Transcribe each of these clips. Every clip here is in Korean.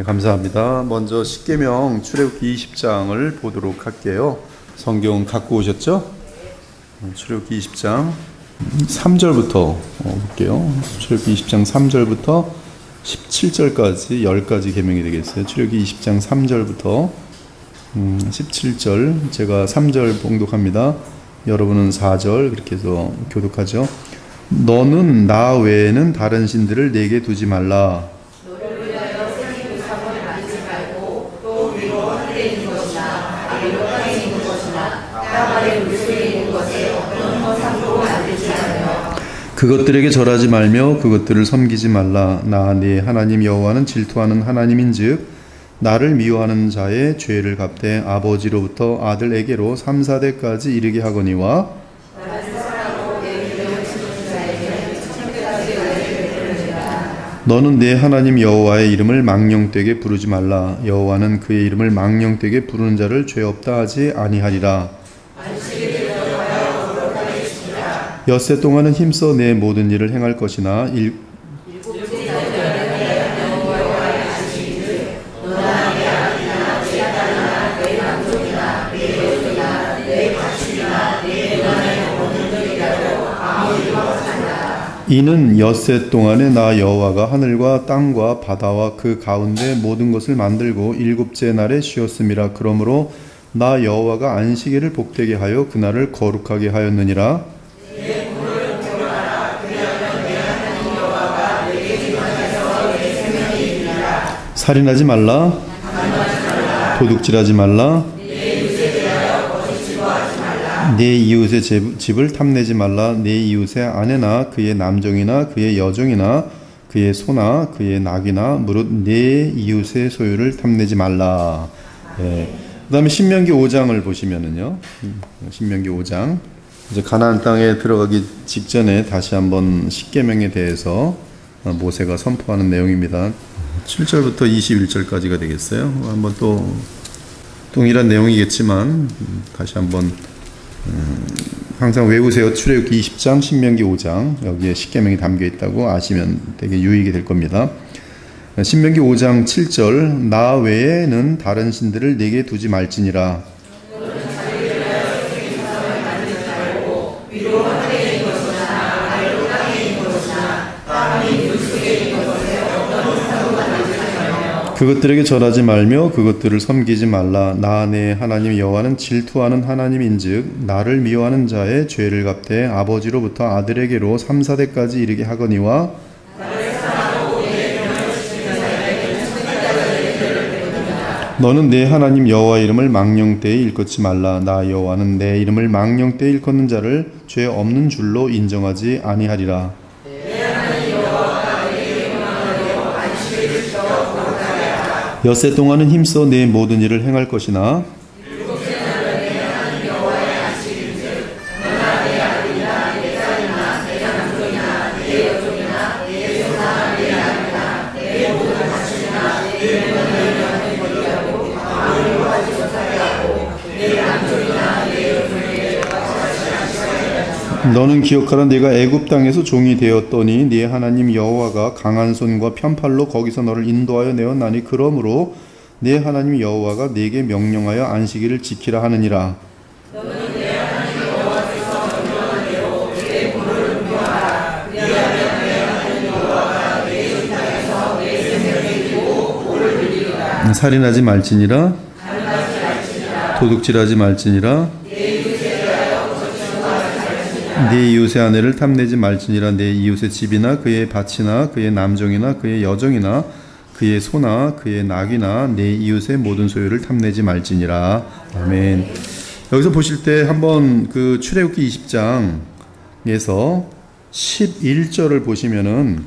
감사합니다. 먼저 십계명 출애굽기 20장을 보도록 할게요. 성경 갖고 오셨죠? 출애굽기 20장 3절부터 볼게요. 출애굽기 20장 3절부터 17절까지 10가지 계명이 되겠어요. 출애굽기 20장 3절부터 17절, 제가 3절 봉독합니다. 여러분은 4절 그렇게 해서 교독하죠. 너는 나 외에는 다른 신들을 내게 두지 말라. 너를 위하여 생기고 사고를 만들지 말고 또 위로 하늘에 있는 것이나 아래로 땅에 있는 것이나 땅 아래 물속에 있는 것에 어떤 허상도 만들지 말며 그것들에게 절하지 말며 그것들을 섬기지 말라. 나 네 하나님 여호와는 질투하는 하나님인즉 나를 미워하는 자의 죄를 갚되 아버지로부터 아들에게로 3, 4대까지 이르게 하거니와 너는 내 하나님 여호와의 이름을 망령되게 부르지 말라. 여호와는 그의 이름을 망령되게 부르는 자를 죄 없다 하지 아니하리라. 엿새 동안은 힘써 내 모든 일을 행할 것이나 이는 엿새 동안에 나 여호와가 하늘과 땅과 바다와 그 가운데 모든 것을 만들고 일곱째 날에 쉬었음이라. 그러므로 나 여호와가 안식일을 복되게 하여 그날을 거룩하게 하였느니라. 살인하지 말라. 도둑질하지 말라. 내 이웃의 집을 탐내지 말라. 내 이웃의 아내나 그의 남종이나 그의 여종이나 그의 소나 그의 낙이나 무릇 내 이웃의 소유를 탐내지 말라. 그 다음에 신명기 5장을 보시면은요, 신명기 5장 이제 가나안 땅에 들어가기 직전에 다시 한번 십계명에 대해서 모세가 선포하는 내용입니다. 7절부터 21절까지가 되겠어요. 한번 또 동일한 내용이겠지만 다시 한번 항상 외우세요. 출애굽기 20장, 신명기 5장 여기에 십계명이 담겨 있다고 아시면 되게 유익이 될 겁니다. 신명기 5장 7절 나 외에는 다른 신들을 내게 두지 말지니라. 그것들에게 절하지 말며 그것들을 섬기지 말라. 나 내 하나님 여호와는 질투하는 하나님인즉 나를 미워하는 자의 죄를 갚되 아버지로부터 아들에게로 3, 4대까지 이르게 하거니와 너는 내 하나님 여호와의 이름을 망령되이 일컫지 말라. 나 여호와는 내 이름을 망령되이 일컫는 자를 죄 없는 줄로 인정하지 아니하리라. 엿새 동안은 힘써 내 모든 일을 행할 것이나 너는 기억하라. 내가 애굽 땅에서 종이 되었더니 네 하나님 여호와가 강한 손과 편팔로 거기서 너를 인도하여 내었나니 그러므로 네 하나님 여호와가 네게 명령하여 안식일을 지키라 하느니라. 너는 네 하나님 여호와께서 명령한 대로 내 본을 분명하라. 그리하면 네 하나님 여호와가 네 이 땅에서 내 생명을 주고 복을 누리리라. 살인하지 말지니라. 도둑질하지 말지니라. 네 이웃의 아내를 탐내지 말지니라. 내 이웃의 집이나 그의 밭이나 그의 남종이나 그의 여종이나 그의 소나 그의 낙이나 내 이웃의 모든 소유를 탐내지 말지니라. 아멘. 여기서 보실 때 한번 그 출애굽기 20장에서 11절을 보시면은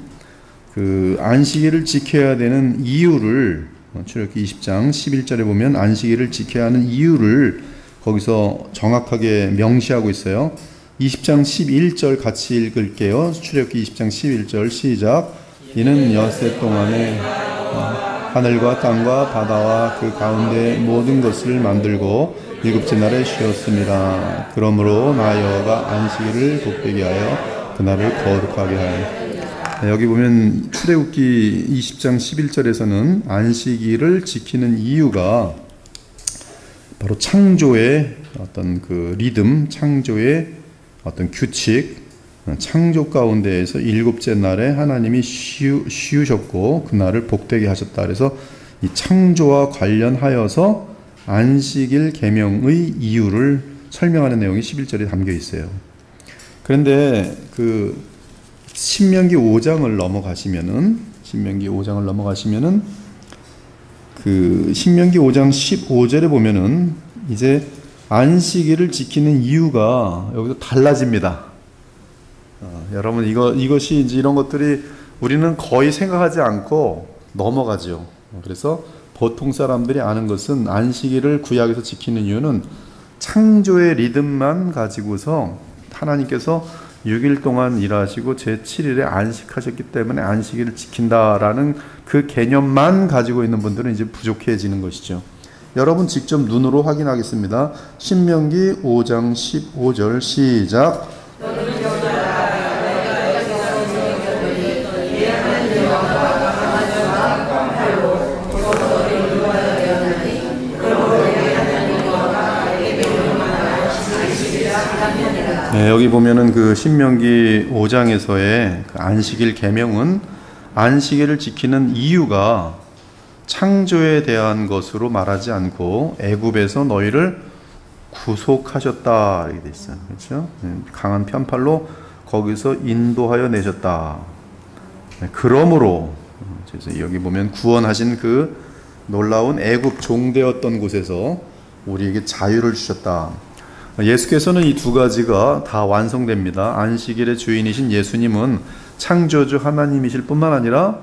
그 안식일을 지켜야 되는 이유를 출애굽기 20장 11절에 보면 안식일을 지켜야 하는 이유를 거기서 정확하게 명시하고 있어요. 20장 11절 같이 읽을게요. 출애굽기 20장 11절 시작. 이는 엿새 동안에 하늘과 땅과 바다와 그 가운데 모든 것을 만들고 일곱째 날에 쉬었습니다. 그러므로 나 여호와가 안식일을 복되게 하여 그날을 거룩하게 하여 여기 보면 출애굽기 20장 11절에서는 안식일을 지키는 이유가 바로 창조의 어떤 그 리듬, 창조의 어떤 규칙, 창조 가운데에서 일곱째 날에 하나님이 쉬우셨고 그날을 복되게 하셨다. 그래서 이 창조와 관련하여서 안식일 계명의 이유를 설명하는 내용이 11절에 담겨 있어요. 그런데 그 신명기 5장을 넘어가시면은 그 신명기 5장 15절에 보면은 이제 안식일을 지키는 이유가 여기서 달라집니다. 여러분 이것이 이제 이런 것들이 우리는 거의 생각하지 않고 넘어가죠. 그래서 보통 사람들이 아는 것은 안식일을 구약에서 지키는 이유는 창조의 리듬만 가지고서 하나님께서 6일 동안 일하시고 제7일에 안식하셨기 때문에 안식일을 지킨다라는 그 개념만 가지고 있는 분들은 이제 부족해지는 것이죠. 여러분 직접 눈으로 확인하겠습니다. 신명기 5장 15절 시작. 네, 여기 보면은 그 신명기 5장에서의 그 안식일 계명은 안식일을 지키는 이유가 창조에 대한 것으로 말하지 않고 애굽에서 너희를 구속하셨다 이렇게 돼 있어요. 그렇죠? 강한 편팔로 거기서 인도하여 내셨다. 네, 그러므로 그래서 여기 보면 구원하신 그 놀라운 애굽 종되었던 곳에서 우리에게 자유를 주셨다. 예수께서는 이 두 가지가 다 완성됩니다. 안식일의 주인이신 예수님은 창조주 하나님이실 뿐만 아니라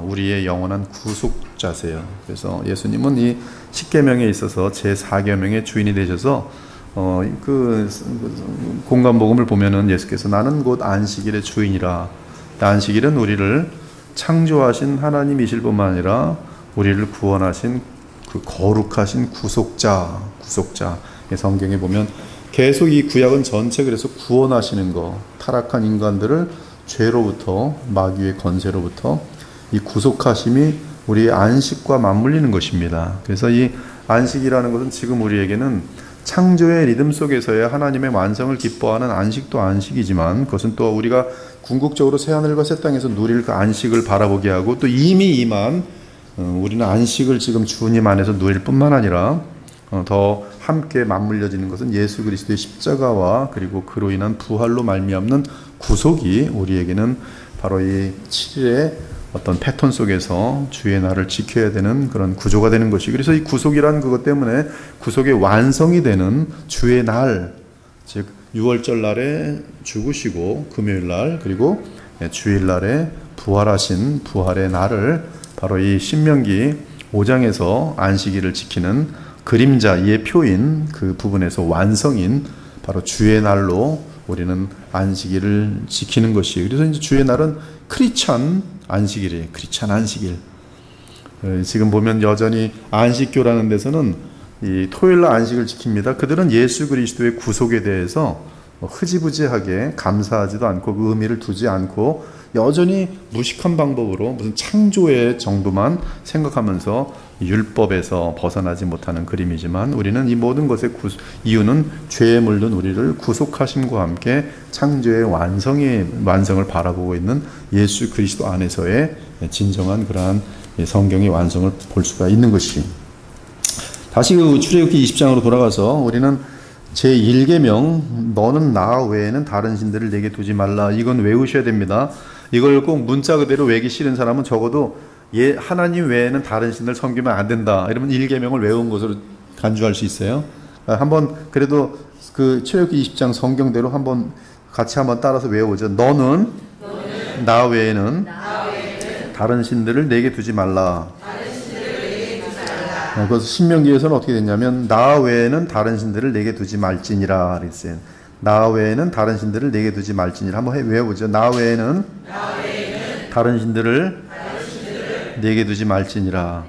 우리의 영원한 구속자세요. 그래서 예수님은 이 십계명에 있어서 제4계명의 주인이 되셔서 그 공관복음을 보면은 예수께서 나는 곧 안식일의 주인이라. 안식일은 우리를 창조하신 하나님이실 뿐만 아니라 우리를 구원하신 그 거룩하신 구속자. 성경에 보면 계속 이 구약은 전체 그래서 구원하시는 거, 타락한 인간들을 죄로부터 마귀의 권세로부터 이 구속하심이 우리의 안식과 맞물리는 것입니다. 그래서 이 안식이라는 것은 지금 우리에게는 창조의 리듬 속에서의 하나님의 완성을 기뻐하는 안식도 안식이지만 그것은 또 우리가 궁극적으로 새하늘과 새 땅에서 누릴 그 안식을 바라보게 하고 또 이미 임한 우리는 안식을 지금 주님 안에서 누릴 뿐만 아니라 더 함께 맞물려지는 것은 예수 그리스도의 십자가와 그리고 그로 인한 부활로 말미암는 구속이 우리에게는 바로 이 7일의 어떤 패턴 속에서 주의 날을 지켜야 되는 그런 구조가 되는 것이, 그래서 이 구속이라는 그것 때문에 구속의 완성이 되는 주의 날, 즉 6월절 날에 죽으시고 금요일 날 그리고 주일 날에 부활하신 부활의 날을 바로 이 신명기 5장에서 안식일을 지키는 그림자, 이의 표인 그 부분에서 완성인 바로 주의 날로 우리는 안식일을 지키는 것이, 그래서 이제 주의 날은 크리스찬 안식일이에요. 크리스찬 안식일. 지금 보면 여전히 안식교라는 데서는 이 토요일날 안식을 지킵니다. 그들은 예수 그리스도의 구속에 대해서 흐지부지하게 감사하지도 않고 그 의미를 두지 않고 여전히 무식한 방법으로 무슨 창조의 정도만 생각하면서 율법에서 벗어나지 못하는 그림이지만 우리는 이 모든 것의 이유는 죄에 물든 우리를 구속하심과 함께 창조의 완성을 바라보고 있는 예수 그리스도 안에서의 진정한 그러한 성경의 완성을 볼 수가 있는 것이. 다시 그 출애굽기 20장으로 돌아가서 우리는 제1계명 너는 나 외에는 다른 신들을 내게 두지 말라, 이건 외우셔야 됩니다. 이걸 꼭 문자 그대로 외기 싫은 사람은 적어도 하나님 외에는 다른 신을 섬기면 안 된다, 이러면 1계명을 외운 것으로 간주할 수 있어요. 한번 그래도 그 출애굽기 20장 성경대로 같이 한번 따라서 외워보죠. 너는 나 외에는 다른 신들을 내게 두지 말라. 그래서 신명기에서는 어떻게 됐냐면 나 외에는 다른 신들을 내게 두지 말지니라 그랬어요. 나 외에는 다른 신들을 내게 두지 말지니라. 한번 외워보죠. 나 외에는 다른 신들을 내게 두지 말지니라.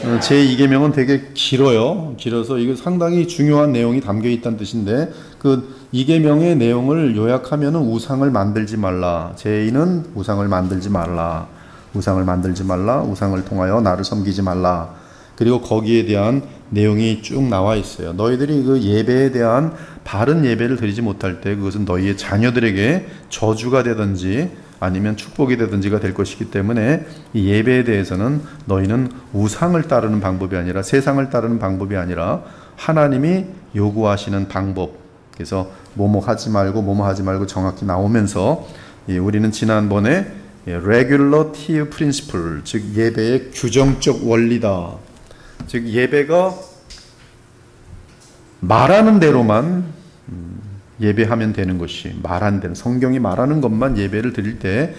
제2계명은 되게 길어요. 길어서 이거 상당히 중요한 내용이 담겨 있다는 뜻인데 그 2계명의 내용을 요약하면은 우상을 만들지 말라. 제2는 우상을 만들지 말라. 우상을 만들지 말라. 우상을 통하여 나를 섬기지 말라. 그리고 거기에 대한 내용이 쭉 나와 있어요. 너희들이 그 예배에 대한 바른 예배를 드리지 못할 때 그것은 너희의 자녀들에게 저주가 되든지 아니면 축복이 되든지가 될 것이기 때문에 이 예배에 대해서는 너희는 우상을 따르는 방법이 아니라 세상을 따르는 방법이 아니라 하나님이 요구하시는 방법, 그래서 뭐뭐 하지 말고 정확히 나오면서 우리는 지난번에 regulative principle, 즉 예배의 규정적 원리다. 즉 예배가 말하는 대로만 예배하면 되는 것이, 말한 대로 성경이 말하는 것만 예배를 드릴 때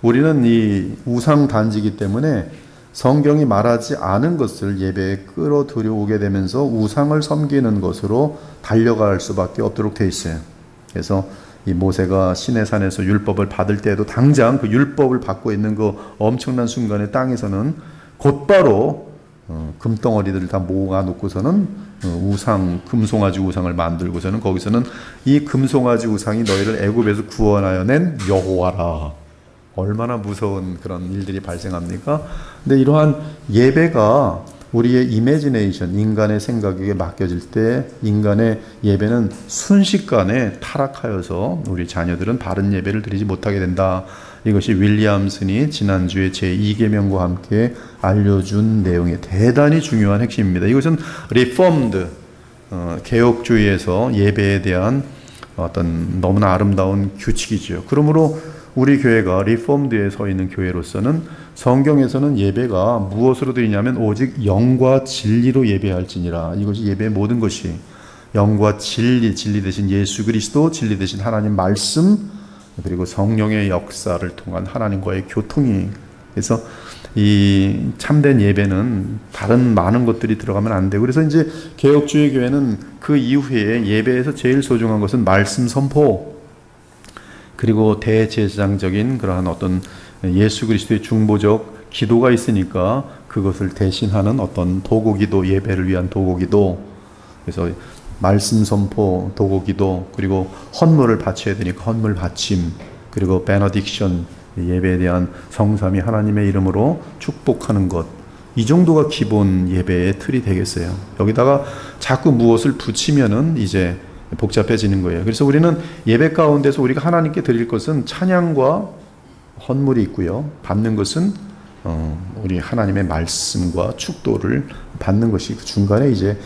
우리는 이 우상 단지이기 때문에 성경이 말하지 않은 것을 예배에 끌어들여오게 되면서 우상을 섬기는 것으로 달려갈 수밖에 없도록 돼 있어요. 그래서 이 모세가 시내산에서 율법을 받을 때에도 당장 그 율법을 받고 있는 그 엄청난 순간에 땅에서는 곧바로 금덩어리들을 다 모아 놓고서는 우상, 금송아지 우상을 만들고서는 거기서는 이 금송아지 우상이 너희를 애굽에서 구원하여 낸 여호와라. 얼마나 무서운 그런 일들이 발생합니까? 근데 이러한 예배가 우리의 이미지네이션, 인간의 생각에 맡겨질 때 인간의 예배는 순식간에 타락하여서 우리 자녀들은 바른 예배를 드리지 못하게 된다. 이것이 윌리엄슨이 지난주에 제2계명과 함께 알려준 내용의 대단히 중요한 핵심입니다. 이것은 리폼드, 개혁주의에서 예배에 대한 어떤 너무나 아름다운 규칙이죠. 그러므로 우리 교회가 리폼드에 서 있는 교회로서는 성경에서는 예배가 무엇으로 드리냐면 오직 영과 진리로 예배할지니라. 이것이 예배의 모든 것이 영과 진리, 진리 대신 예수 그리스도, 진리 대신 하나님 말씀, 그리고 성령의 역사를 통한 하나님과의 교통이. 그래서 이 참된 예배는 다른 많은 것들이 들어가면 안 되고, 그래서 이제 개혁주의 교회는 그 이후에 예배에서 제일 소중한 것은 말씀 선포, 그리고 대제사장적인 그러한 어떤 예수 그리스도의 중보적 기도가 있으니까 그것을 대신하는 어떤 도구기도, 예배를 위한 도구기도, 그래서 말씀 선포, 도구기도, 그리고 헌물을 바쳐야 되니까 헌물 바침, 그리고 베너딕션, 예배에 대한 성삼위 하나님의 이름으로 축복하는 것, 이 정도가 기본 예배의 틀이 되겠어요. 여기다가 자꾸 무엇을 붙이면은 이제 복잡해지는 거예요. 그래서 우리는 예배 가운데서 우리가 하나님께 드릴 것은 찬양과 헌물이 있고요. 받는 것은 우리 하나님의 말씀과 축도를 받는 것이 그 중간에 이제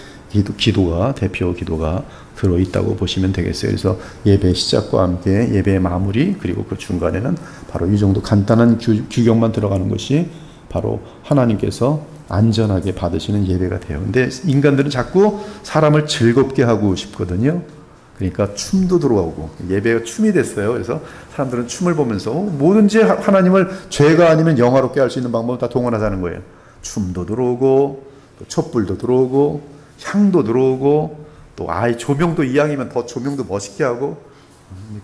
기도가, 대표 기도가 들어있다고 보시면 되겠어요. 그래서 예배 시작과 함께 예배의 마무리, 그리고 그 중간에는 바로 이 정도 간단한 규격만 들어가는 것이 바로 하나님께서 안전하게 받으시는 예배가 돼요. 근데 인간들은 자꾸 사람을 즐겁게 하고 싶거든요. 그러니까 춤도 들어오고 예배가 춤이 됐어요. 그래서 사람들은 춤을 보면서 뭐든지 하나님을 죄가 아니면 영화롭게 할 수 있는 방법을 다 동원하자는 거예요. 춤도 들어오고 또 촛불도 들어오고 향도 들어오고 또 아예 조명도 이왕이면 더 조명도 멋있게 하고,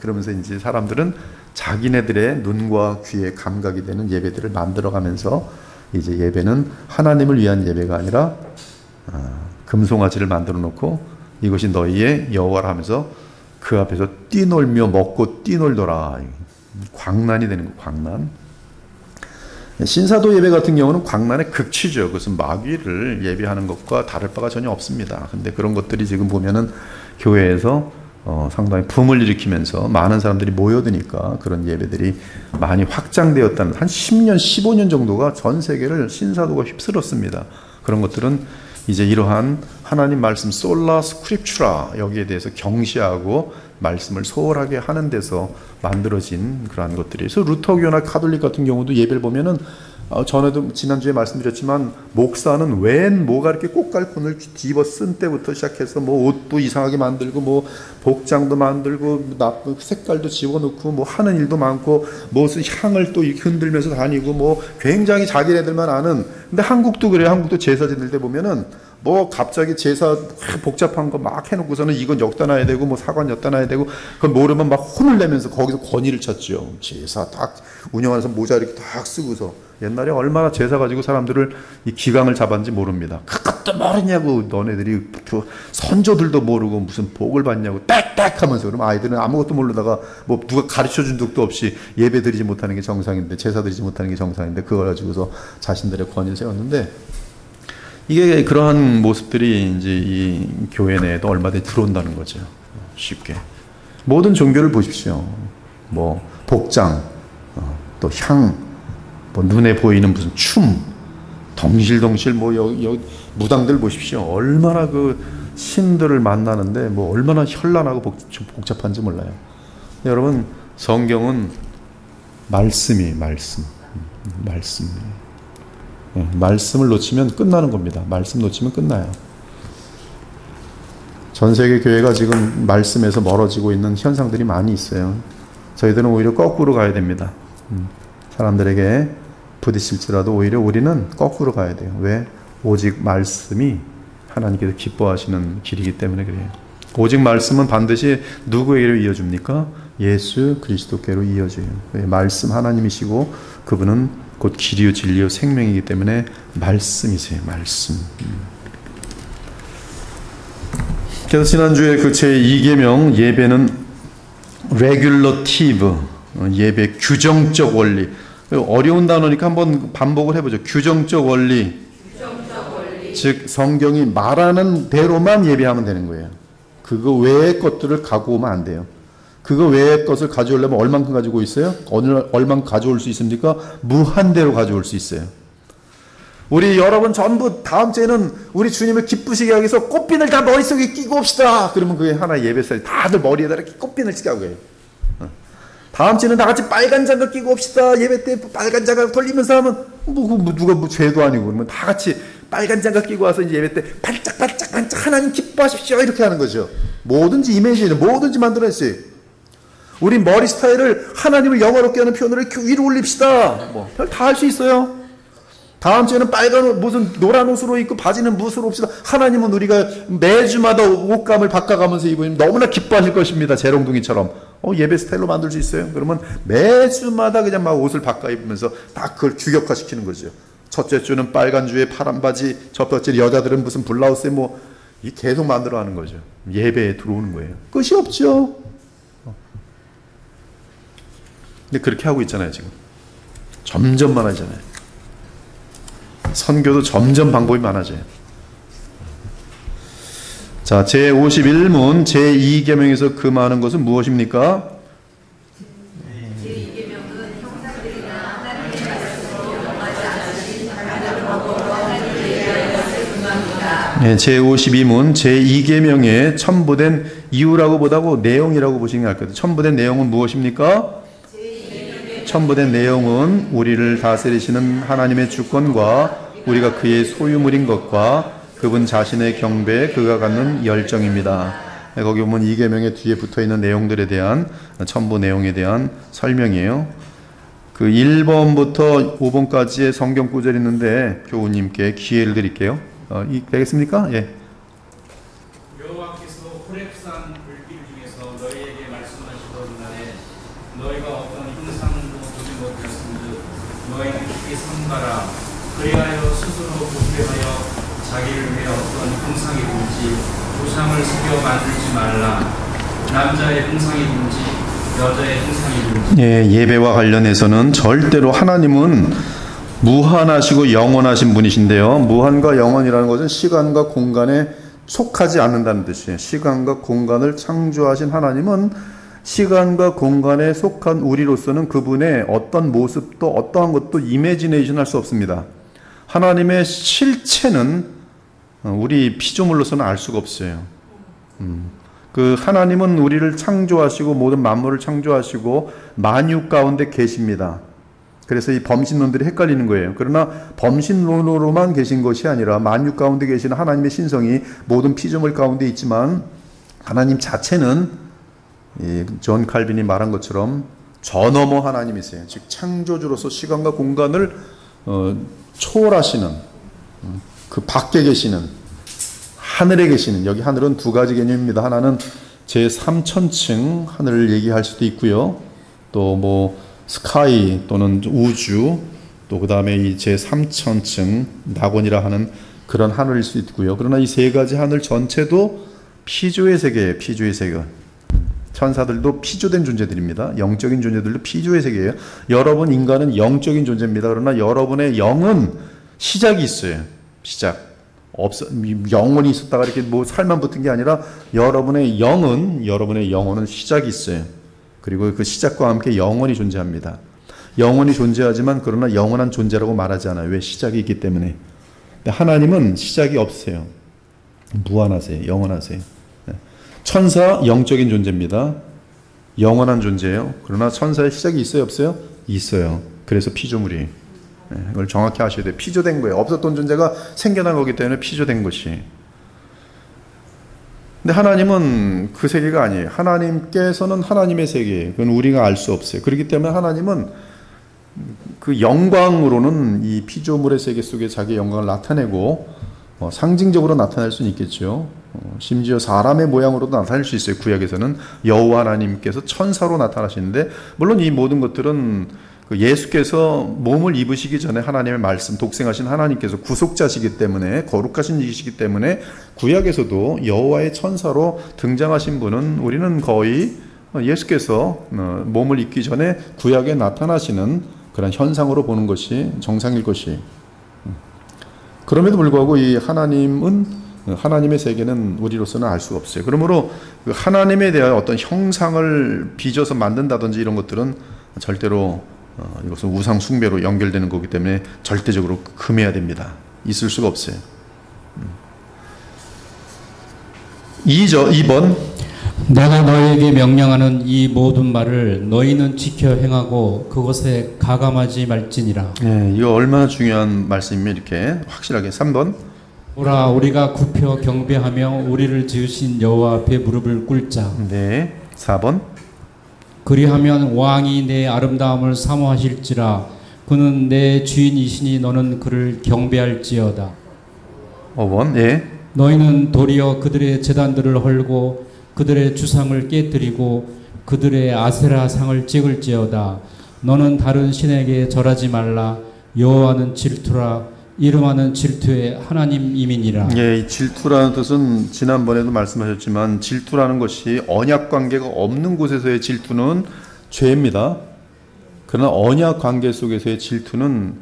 그러면서 이제 사람들은 자기네들의 눈과 귀의 감각이 되는 예배들을 만들어가면서 이제 예배는 하나님을 위한 예배가 아니라 금송아지를 만들어 놓고 이것이 너희의 여호와라 하면서 그 앞에서 뛰놀며 먹고 뛰놀더라. 광란이 되는 거, 광란. 신사도 예배 같은 경우는 광란의 극치죠. 그것은 마귀를 예배하는 것과 다를 바가 전혀 없습니다. 근데 그런 것들이 지금 보면은 교회에서 상당히 붐을 일으키면서 많은 사람들이 모여드니까 그런 예배들이 많이 확장되었다는, 한 10년, 15년 정도가 전 세계를 신사도가 휩쓸었습니다. 그런 것들은 이제 이러한 하나님 말씀 솔라 스크립추라, 여기에 대해서 경시하고 말씀을 소홀하게 하는 데서 만들어진 그러한 것들이. 그래서 루터교나 카톨릭 같은 경우도 예배를 보면은 전에도 지난주에 말씀드렸지만 목사는 웬 뭐가 이렇게 꽃갈콘을 뒤집어 쓴 때부터 시작해서 뭐 옷도 이상하게 만들고 뭐 복장도 만들고 색깔도 집어넣고 뭐 하는 일도 많고 무슨 향을 또 이렇게 흔들면서 다니고 뭐 굉장히 자기네들만 아는. 근데 한국도 그래요. 한국도 제사 지낼 때 보면은 뭐 갑자기 제사 복잡한 거 막 해놓고서는 이건 여기다 놔야 되고 뭐 사관 여기다 놔야 되고 그걸 모르면 막 혼을 내면서 거기서 권위를 찾죠. 제사 딱 운영하면서 모자 이렇게 딱 쓰고서 옛날에 얼마나 제사 가지고 사람들을 이 기강을 잡았는지 모릅니다. 그것도 모르냐고, 너네들이 선조들도 모르고 무슨 복을 받냐고 빽빽 하면서. 그럼 아이들은 아무것도 모르다가 뭐 누가 가르쳐 준 적도 없이 예배 드리지 못하는 게 정상인데, 제사 드리지 못하는 게 정상인데, 그걸 가지고서 자신들의 권위를 세웠는데, 이게 그러한 모습들이 이제 이 교회 내에도 얼마든지 들어온다는 거죠. 쉽게. 모든 종교를 보십시오. 뭐 복장, 또 향, 뭐 눈에 보이는 무슨 춤, 덩실덩실 뭐 여기 무당들 보십시오. 얼마나 그 신들을 만나는데 뭐 얼마나 현란하고 복잡한지 몰라요. 여러분, 성경은 말씀이 말씀. 말씀을 놓치면 끝나는 겁니다. 말씀 놓치면 끝나요. 전 세계 교회가 지금 말씀에서 멀어지고 있는 현상들이 많이 있어요. 저희들은 오히려 거꾸로 가야 됩니다. 사람들에게 부딪힐지라도 오히려 우리는 거꾸로 가야 돼요. 왜? 오직 말씀이 하나님께서 기뻐하시는 길이기 때문에 그래요. 오직 말씀은 반드시 누구에게로 이어줍니까? 예수 그리스도께로 이어져요. 왜? 말씀 하나님이시고 그분은 곧 길이요 진리요 생명이기 때문에 말씀이세요. 말씀. 그래서 지난주에 그 제2계명 예배는 regulative, 예배 규정적 원리. 어려운 단어니까 한번 반복을 해보죠. 규정적 원리. 즉 성경이 말하는 대로만 예배하면 되는 거예요. 그거 외의 것들을 갖고 오면 안 돼요. 그거 외의 것을 가져오려면 얼만큼 가지고 있어요? 얼만큼 가져올 수 있습니까? 무한대로 가져올 수 있어요. 우리 여러분 전부 다음 주에는 우리 주님을 기쁘시게 하기 위해서 꽃핀을 다 머릿속에 끼고 옵시다. 그러면 그게 하나의 예배살이 다들 머리에다 이렇게 꽃핀을 끼고 해요. 다음 주에는 다 같이 빨간 장갑 끼고 옵시다. 예배 때 빨간 장갑 돌리면서 하면 누가 죄도 아니고 그러면 다 같이 빨간 장갑 끼고 와서 이제 예배 때 반짝반짝 하나님 기뻐하십시오 이렇게 하는 거죠. 뭐든지 이미지는 뭐든지 만들어냈어요. 우리 머리 스타일을 하나님을 영어롭게 하는 표현으로 이렇게 위로 올립시다. 뭐 다 할 수 있어요. 다음 주에는 빨간 옷, 무슨 노란 옷으로 입고 바지는 무엇으로 옵시다. 하나님은 우리가 매주마다 옷감을 바꿔가면서 입으면 너무나 기뻐하실 것입니다. 재롱둥이처럼. 예배 스타일로 만들 수 있어요. 그러면 매주마다 그냥 막 옷을 바꿔 입으면서 다 그걸 규격화시키는 거죠. 첫째 주는 빨간 주에 파란 바지, 첫 번째 여자들은 무슨 블라우스에 뭐 계속 만들어 하는 거죠. 예배에 들어오는 거예요. 끝이 없죠. 근데 그렇게 하고 있잖아요, 지금. 점점 많아지잖아요. 선교도 점점 방법이 많아져요. 자, 제51문 제2계명에서 금하는 것은 무엇입니까? 제2계명은 형상들이나 하나님의 말씀으로 영하지 않으신 하나님의 법으로 하나님을 예배하는 것을 금합니다. 네, 제52문 제2계명에 첨부된 이유라고 보다고 내용이라고 보시는 게 나을 것 같아요. 첨부된 내용은 무엇입니까? 첨부된 내용은 우리를 다스리시는 하나님의 주권과 우리가 그의 소유물인 것과 그분 자신의 경배에 그가 갖는 열정입니다. 거기 보면 2계명의 뒤에 붙어있는 내용들에 대한 첨부 내용에 대한 설명이에요. 그 1번부터 5번까지의 성경 구절이 있는데 교우님께 기회를 드릴게요. 되겠습니까? 예. 여호와께서 호렙산 불길 중에서 너희에게 말씀하시던 날에 너희가 어떤 형상도 보지 못하였은즉 너희는 깊이 삼가라. 그리하여 스스로 구별하여 자기를 위해 어떤 형상이든지 조상을 새겨 만들지 말라. 남자의 형상이든지 여자의 형상이든지. 예, 예배와 관련해서는 절대로 하나님은 무한하시고 영원하신 분이신데요. 무한과 영원이라는 것은 시간과 공간에 속하지 않는다는 뜻이에요. 시간과 공간을 창조하신 하나님은 시간과 공간에 속한 우리로서는 그분의 어떤 모습도 어떠한 것도 이미지네이션 할 수 없습니다. 하나님의 실체는 우리 피조물로서는 알 수가 없어요. 그 하나님은 우리를 창조하시고 모든 만물을 창조하시고 만유 가운데 계십니다. 그래서 이 범신론들이 헷갈리는 거예요. 그러나 범신론으로만 계신 것이 아니라 만유 가운데 계시는 하나님의 신성이 모든 피조물 가운데 있지만 하나님 자체는 존 칼빈이 말한 것처럼 저 너머 하나님이세요. 즉 창조주로서 시간과 공간을 초월하시는 그 밖에 계시는 하늘에 계시는, 여기 하늘은 두 가지 개념입니다. 하나는 제3천층 하늘을 얘기할 수도 있고요. 또 뭐 스카이 또는 우주, 또 그 다음에 이 제3천층 낙원이라 하는 그런 하늘일 수 있고요. 그러나 이 세 가지 하늘 전체도 피조의 세계예요. 피조의 세계. 천사들도 피조된 존재들입니다. 영적인 존재들도 피조의 세계예요. 여러분 인간은 영적인 존재입니다. 그러나 여러분의 영은 시작이 있어요. 시작. 영혼이 있었다가 이렇게 뭐 살만 붙은 게 아니라 여러분의 영혼은 시작이 있어요. 그리고 그 시작과 함께 영혼이 존재합니다. 영혼이 존재하지만 그러나 영원한 존재라고 말하지 않아요. 왜? 시작이 있기 때문에. 근데 하나님은 시작이 없으세요. 무한하세요. 영원하세요. 천사 영적인 존재입니다. 영원한 존재예요. 그러나 천사의 시작이 있어요? 없어요? 있어요. 그래서 피조물이. 이걸 정확히 아셔야 돼요. 피조된 거예요. 없었던 존재가 생겨난 거기 때문에 피조된 것이. 근데 하나님은 그 세계가 아니에요. 하나님께서는 하나님의 세계예요. 그건 우리가 알 수 없어요. 그렇기 때문에 하나님은 그 영광으로는 이 피조물의 세계 속에 자기의 영광을 나타내고 상징적으로 나타낼 수는 있겠죠. 심지어 사람의 모양으로도 나타낼 수 있어요. 구약에서는 여호와 하나님께서 천사로 나타나시는데, 물론 이 모든 것들은 예수께서 몸을 입으시기 전에 하나님의 말씀, 독생하신 하나님께서 구속자시기 때문에, 거룩하신 이시기 때문에 구약에서도 여호와의 천사로 등장하신 분은 우리는 거의 예수께서 몸을 입기 전에 구약에 나타나시는 그런 현상으로 보는 것이 정상일 것이. 그럼에도 불구하고 이 하나님의 세계는 우리로서는 알 수가 없어요. 그러므로 하나님에 대한 어떤 형상을 빚어서 만든다든지 이런 것들은 절대로 이것은 우상 숭배로 연결되는 거기 때문에 절대적으로 금해야 됩니다. 있을 수가 없어요. 2번 내가 너희에게 명령하는 이 모든 말을 너희는 지켜 행하고 그것에 가감하지 말지니라. 네, 이거 얼마나 중요한 말씀이면 이렇게 확실하게. 3번 오라 우리가 굽혀 경배하며 우리를 지으신 여호와 앞에 무릎을 꿇자. 네. 4번 그리하면 왕이 내 아름다움을 사모하실지라. 그는 내 주인이시니 너는 그를 경배할지어다. 5번 예. 너희는 도리어 그들의 제단들을 헐고 그들의 주상을 깨뜨리고 그들의 아세라 상을 찍을지어다. 너는 다른 신에게 절하지 말라. 여호와는 질투라. 이름하는 질투의 하나님이니라. 예, 이 질투라는 뜻은 지난번에도 말씀하셨지만 질투라는 것이 언약 관계가 없는 곳에서의 질투는 죄입니다. 그러나 언약 관계 속에서의 질투는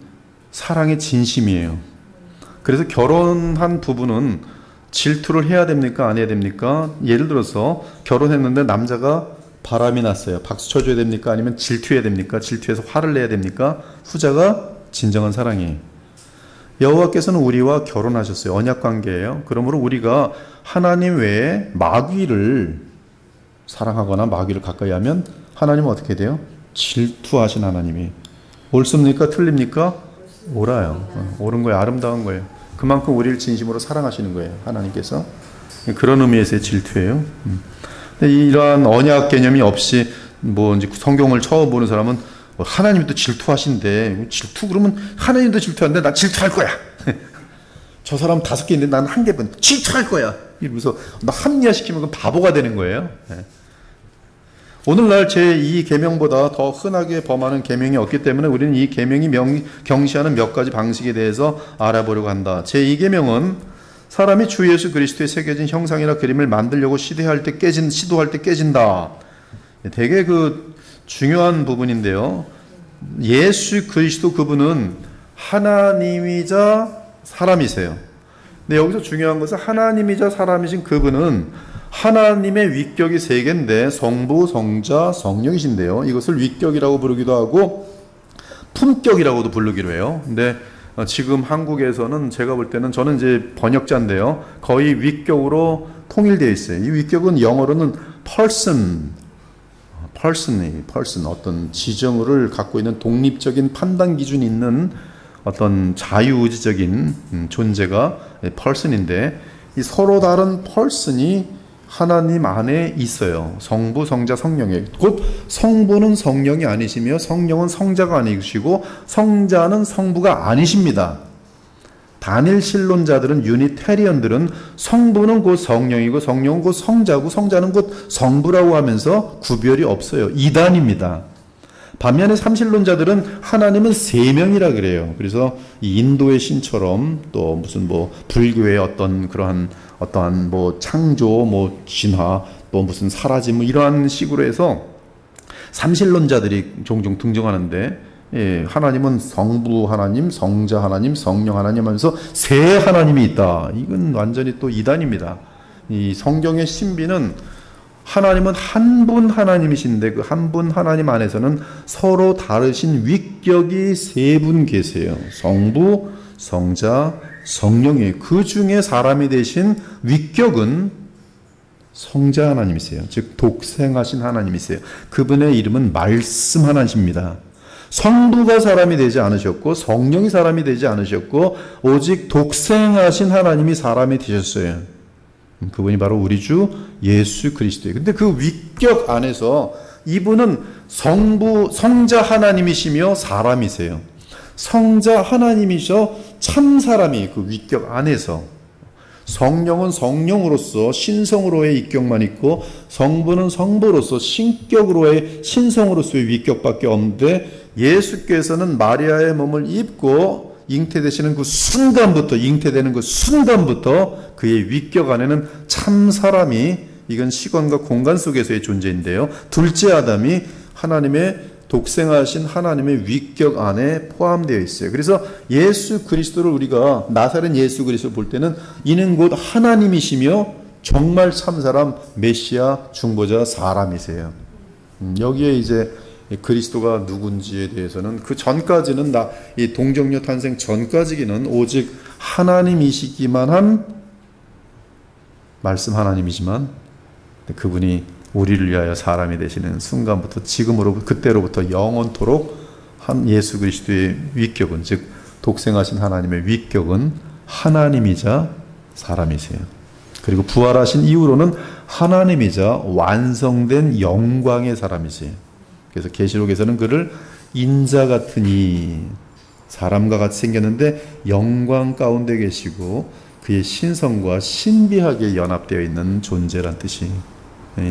사랑의 진심이에요. 그래서 결혼한 부부는 질투를 해야 됩니까? 안 해야 됩니까? 예를 들어서 결혼했는데 남자가 바람이 났어요. 박수 쳐줘야 됩니까? 아니면 질투해야 됩니까? 질투해서 화를 내야 됩니까? 후자가 진정한 사랑이에요. 여호와께서는 우리와 결혼하셨어요. 언약 관계예요. 그러므로 우리가 하나님 외에 마귀를 사랑하거나 마귀를 가까이 하면 하나님은 어떻게 돼요? 질투하신 하나님이. 옳습니까? 틀립니까? 옳아요. 옳은 거예요. 아름다운 거예요. 그만큼 우리를 진심으로 사랑하시는 거예요. 하나님께서. 그런 의미에서의 질투예요. 근데 이러한 언약 개념이 없이 뭐 이제 성경을 처음 보는 사람은 하나님도 질투하신대. 질투 그러면 하나님도 질투하는데 난 질투할 거야. 저 사람 5개 있는데 난 1개뿐 질투할 거야. 이러면서 나 합리화시키면 그건 바보가 되는 거예요. 오늘날 제2 계명보다 더 흔하게 범하는 계명이 없기 때문에 우리는 이 계명이 경시하는 몇 가지 방식에 대해서 알아보려고 한다. 제2 계명은 사람이 주 예수 그리스도의 새겨진 형상이나 그림을 만들려고 시도할 때 깨진다. 되게 중요한 부분인데요. 예수 그리스도 그분은 하나님이자 사람이세요. 근데 여기서 중요한 것은 하나님이자 사람이신 그분은 하나님의 위격이 3개인데 성부, 성자, 성령이신데요. 이것을 위격이라고 부르기도 하고 품격이라고도 부르기로 해요. 근데 지금 한국에서는 제가 볼 때는 저는 이제 번역자인데요. 거의 위격으로 통일되어 있어요. 이 위격은 영어로는 person, 어떤 지정을 갖고 있는 독립적인 판단 기준이 있는 어떤 자유의지적인 존재가 person인데, 이 서로 다른 person이 하나님 안에 있어요. 성부, 성자, 성령에. 곧 성부는 성령이 아니시며 성령은 성자가 아니시고 성자는 성부가 아니십니다. 단일 신론자들은, 유니테리언들은 성부는 곧 성령이고 성령은 곧 성자고 성자는 곧 성부라고 하면서 구별이 없어요. 이단입니다. 반면에 삼신론자들은 하나님은 세 명이라 그래요. 그래서 이 인도의 신처럼 또 무슨 뭐 불교의 어떠한 뭐 창조, 뭐 진화, 또 무슨 사라짐 뭐 이러한 식으로 해서 삼신론자들이 종종 등장하는데, 예, 하나님은 성부 하나님, 성자 하나님, 성령 하나님 하면서 세 하나님이 있다. 이건 완전히 또 이단입니다. 이 성경의 신비는 하나님은 한 분 하나님이신데 그 한 분 하나님 안에서는 서로 다르신 위격이 세 분 계세요. 성부, 성자, 성령이, 그 중에 사람이 되신 위격은 성자 하나님이세요. 즉 독생하신 하나님이세요. 그분의 이름은 말씀 하나님입니다. 성부가 사람이 되지 않으셨고 성령이 사람이 되지 않으셨고 오직 독생하신 하나님이 사람이 되셨어요. 그분이 바로 우리 주 예수 그리스도예요. 근데 그 위격 안에서 이분은 성자 하나님이시며 사람이세요. 성자 하나님이셔 참 사람이 그 위격 안에서, 성령은 성령으로서 신성으로의 위격만 있고 성부는 성부로서 신격으로의 신성으로서의 위격밖에 없는데, 예수께서는 마리아의 몸을 입고 잉태되시는 그 순간부터, 잉태되는 그 순간부터 그의 위격 안에는 참 사람이, 이건 시간과 공간 속에서의 존재인데요, 둘째 아담이 하나님의 독생하신 하나님의 위격 안에 포함되어 있어요. 그래서 예수 그리스도를 우리가, 나사렛 예수 그리스도를 볼 때는 이는 곧 하나님이시며 정말 참사람, 메시아, 중보자, 사람이세요. 여기에 이제 그리스도가 누군지에 대해서는 그 전까지는 이 동정녀 탄생 전까지기는 오직 하나님이시기만 한 말씀 하나님이지만, 그분이 우리를 위하여 사람이 되시는 순간부터 지금으로부터 그때로부터 영원토록 한 예수 그리스도의 위격은, 즉 독생하신 하나님의 위격은 하나님이자 사람이세요. 그리고 부활하신 이후로는 하나님이자 완성된 영광의 사람이세요. 그래서 계시록에서는 그를 인자 같으니, 사람과 같이 생겼는데 영광 가운데 계시고 그의 신성과 신비하게 연합되어 있는 존재란 뜻이,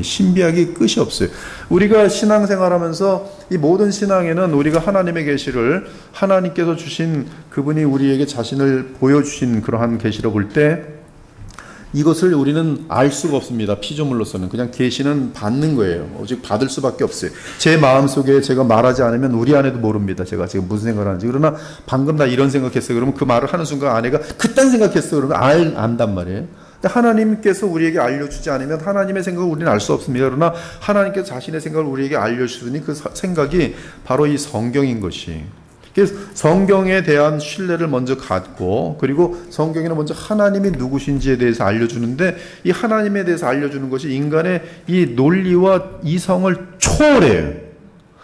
신비하기 끝이 없어요. 우리가 신앙생활하면서 이 모든 신앙에는 우리가 하나님의 계시를, 하나님께서 주신, 그분이 우리에게 자신을 보여주신 그러한 계시를 볼 때 이것을 우리는 알 수가 없습니다. 피조물로서는 그냥 계시는 받는 거예요. 오직 받을 수밖에 없어요. 제 마음속에 제가 말하지 않으면 우리 아내도 모릅니다. 제가 지금 무슨 생각을 하는지. 그러나 방금 나 이런 생각했어요. 그러면 그 말을 하는 순간 아내가 그딴 생각했어. 그러면 안단 말이에요. 근데 하나님께서 우리에게 알려주지 않으면 하나님의 생각을 우리는 알 수 없습니다. 그러나 하나님께서 자신의 생각을 우리에게 알려주시니 그 생각이 바로 이 성경인 것이. 그래서 성경에 대한 신뢰를 먼저 갖고, 그리고 성경에는 먼저 하나님이 누구신지에 대해서 알려주는데, 이 하나님에 대해서 알려주는 것이 인간의 이 논리와 이성을 초월해요.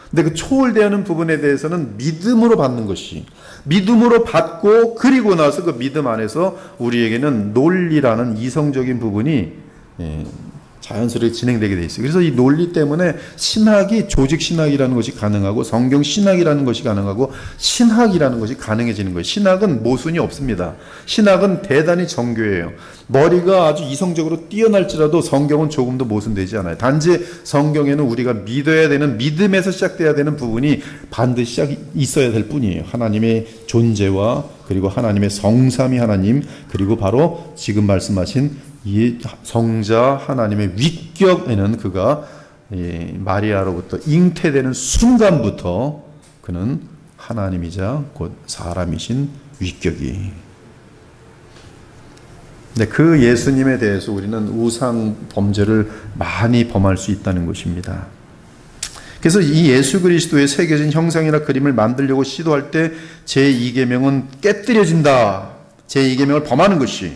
근데 그 초월되는 부분에 대해서는 믿음으로 받는 것이, 믿음으로 받고 그리고 나서 그 믿음 안에서 우리에게는 논리라는 이성적인 부분이 자연스럽게 진행되게 돼 있어요. 그래서 이 논리 때문에 신학이, 조직 신학이라는 것이 가능하고 성경 신학이라는 것이 가능하고 신학이라는 것이 가능해지는 거예요. 신학은 모순이 없습니다. 신학은 대단히 정교해요. 머리가 아주 이성적으로 뛰어날지라도 성경은 조금도 모순되지 않아요. 단지 성경에는 우리가 믿어야 되는, 믿음에서 시작돼야 되는 부분이 반드시 있어야 될 뿐이에요. 하나님의 존재와 그리고 하나님의 성삼위 하나님, 그리고 바로 지금 말씀하신 이 성자 하나님의 위격에는 그가 마리아로부터 잉태되는 순간부터 그는 하나님이자 곧 사람이신 위격이. 근데 그 예수님에 대해서 우리는 우상 범죄를 많이 범할 수 있다는 것입니다. 그래서 이 예수 그리스도의 새겨진 형상이나 그림을 만들려고 시도할 때 제2계명은 깨뜨려진다. 제2계명을 범하는 것이,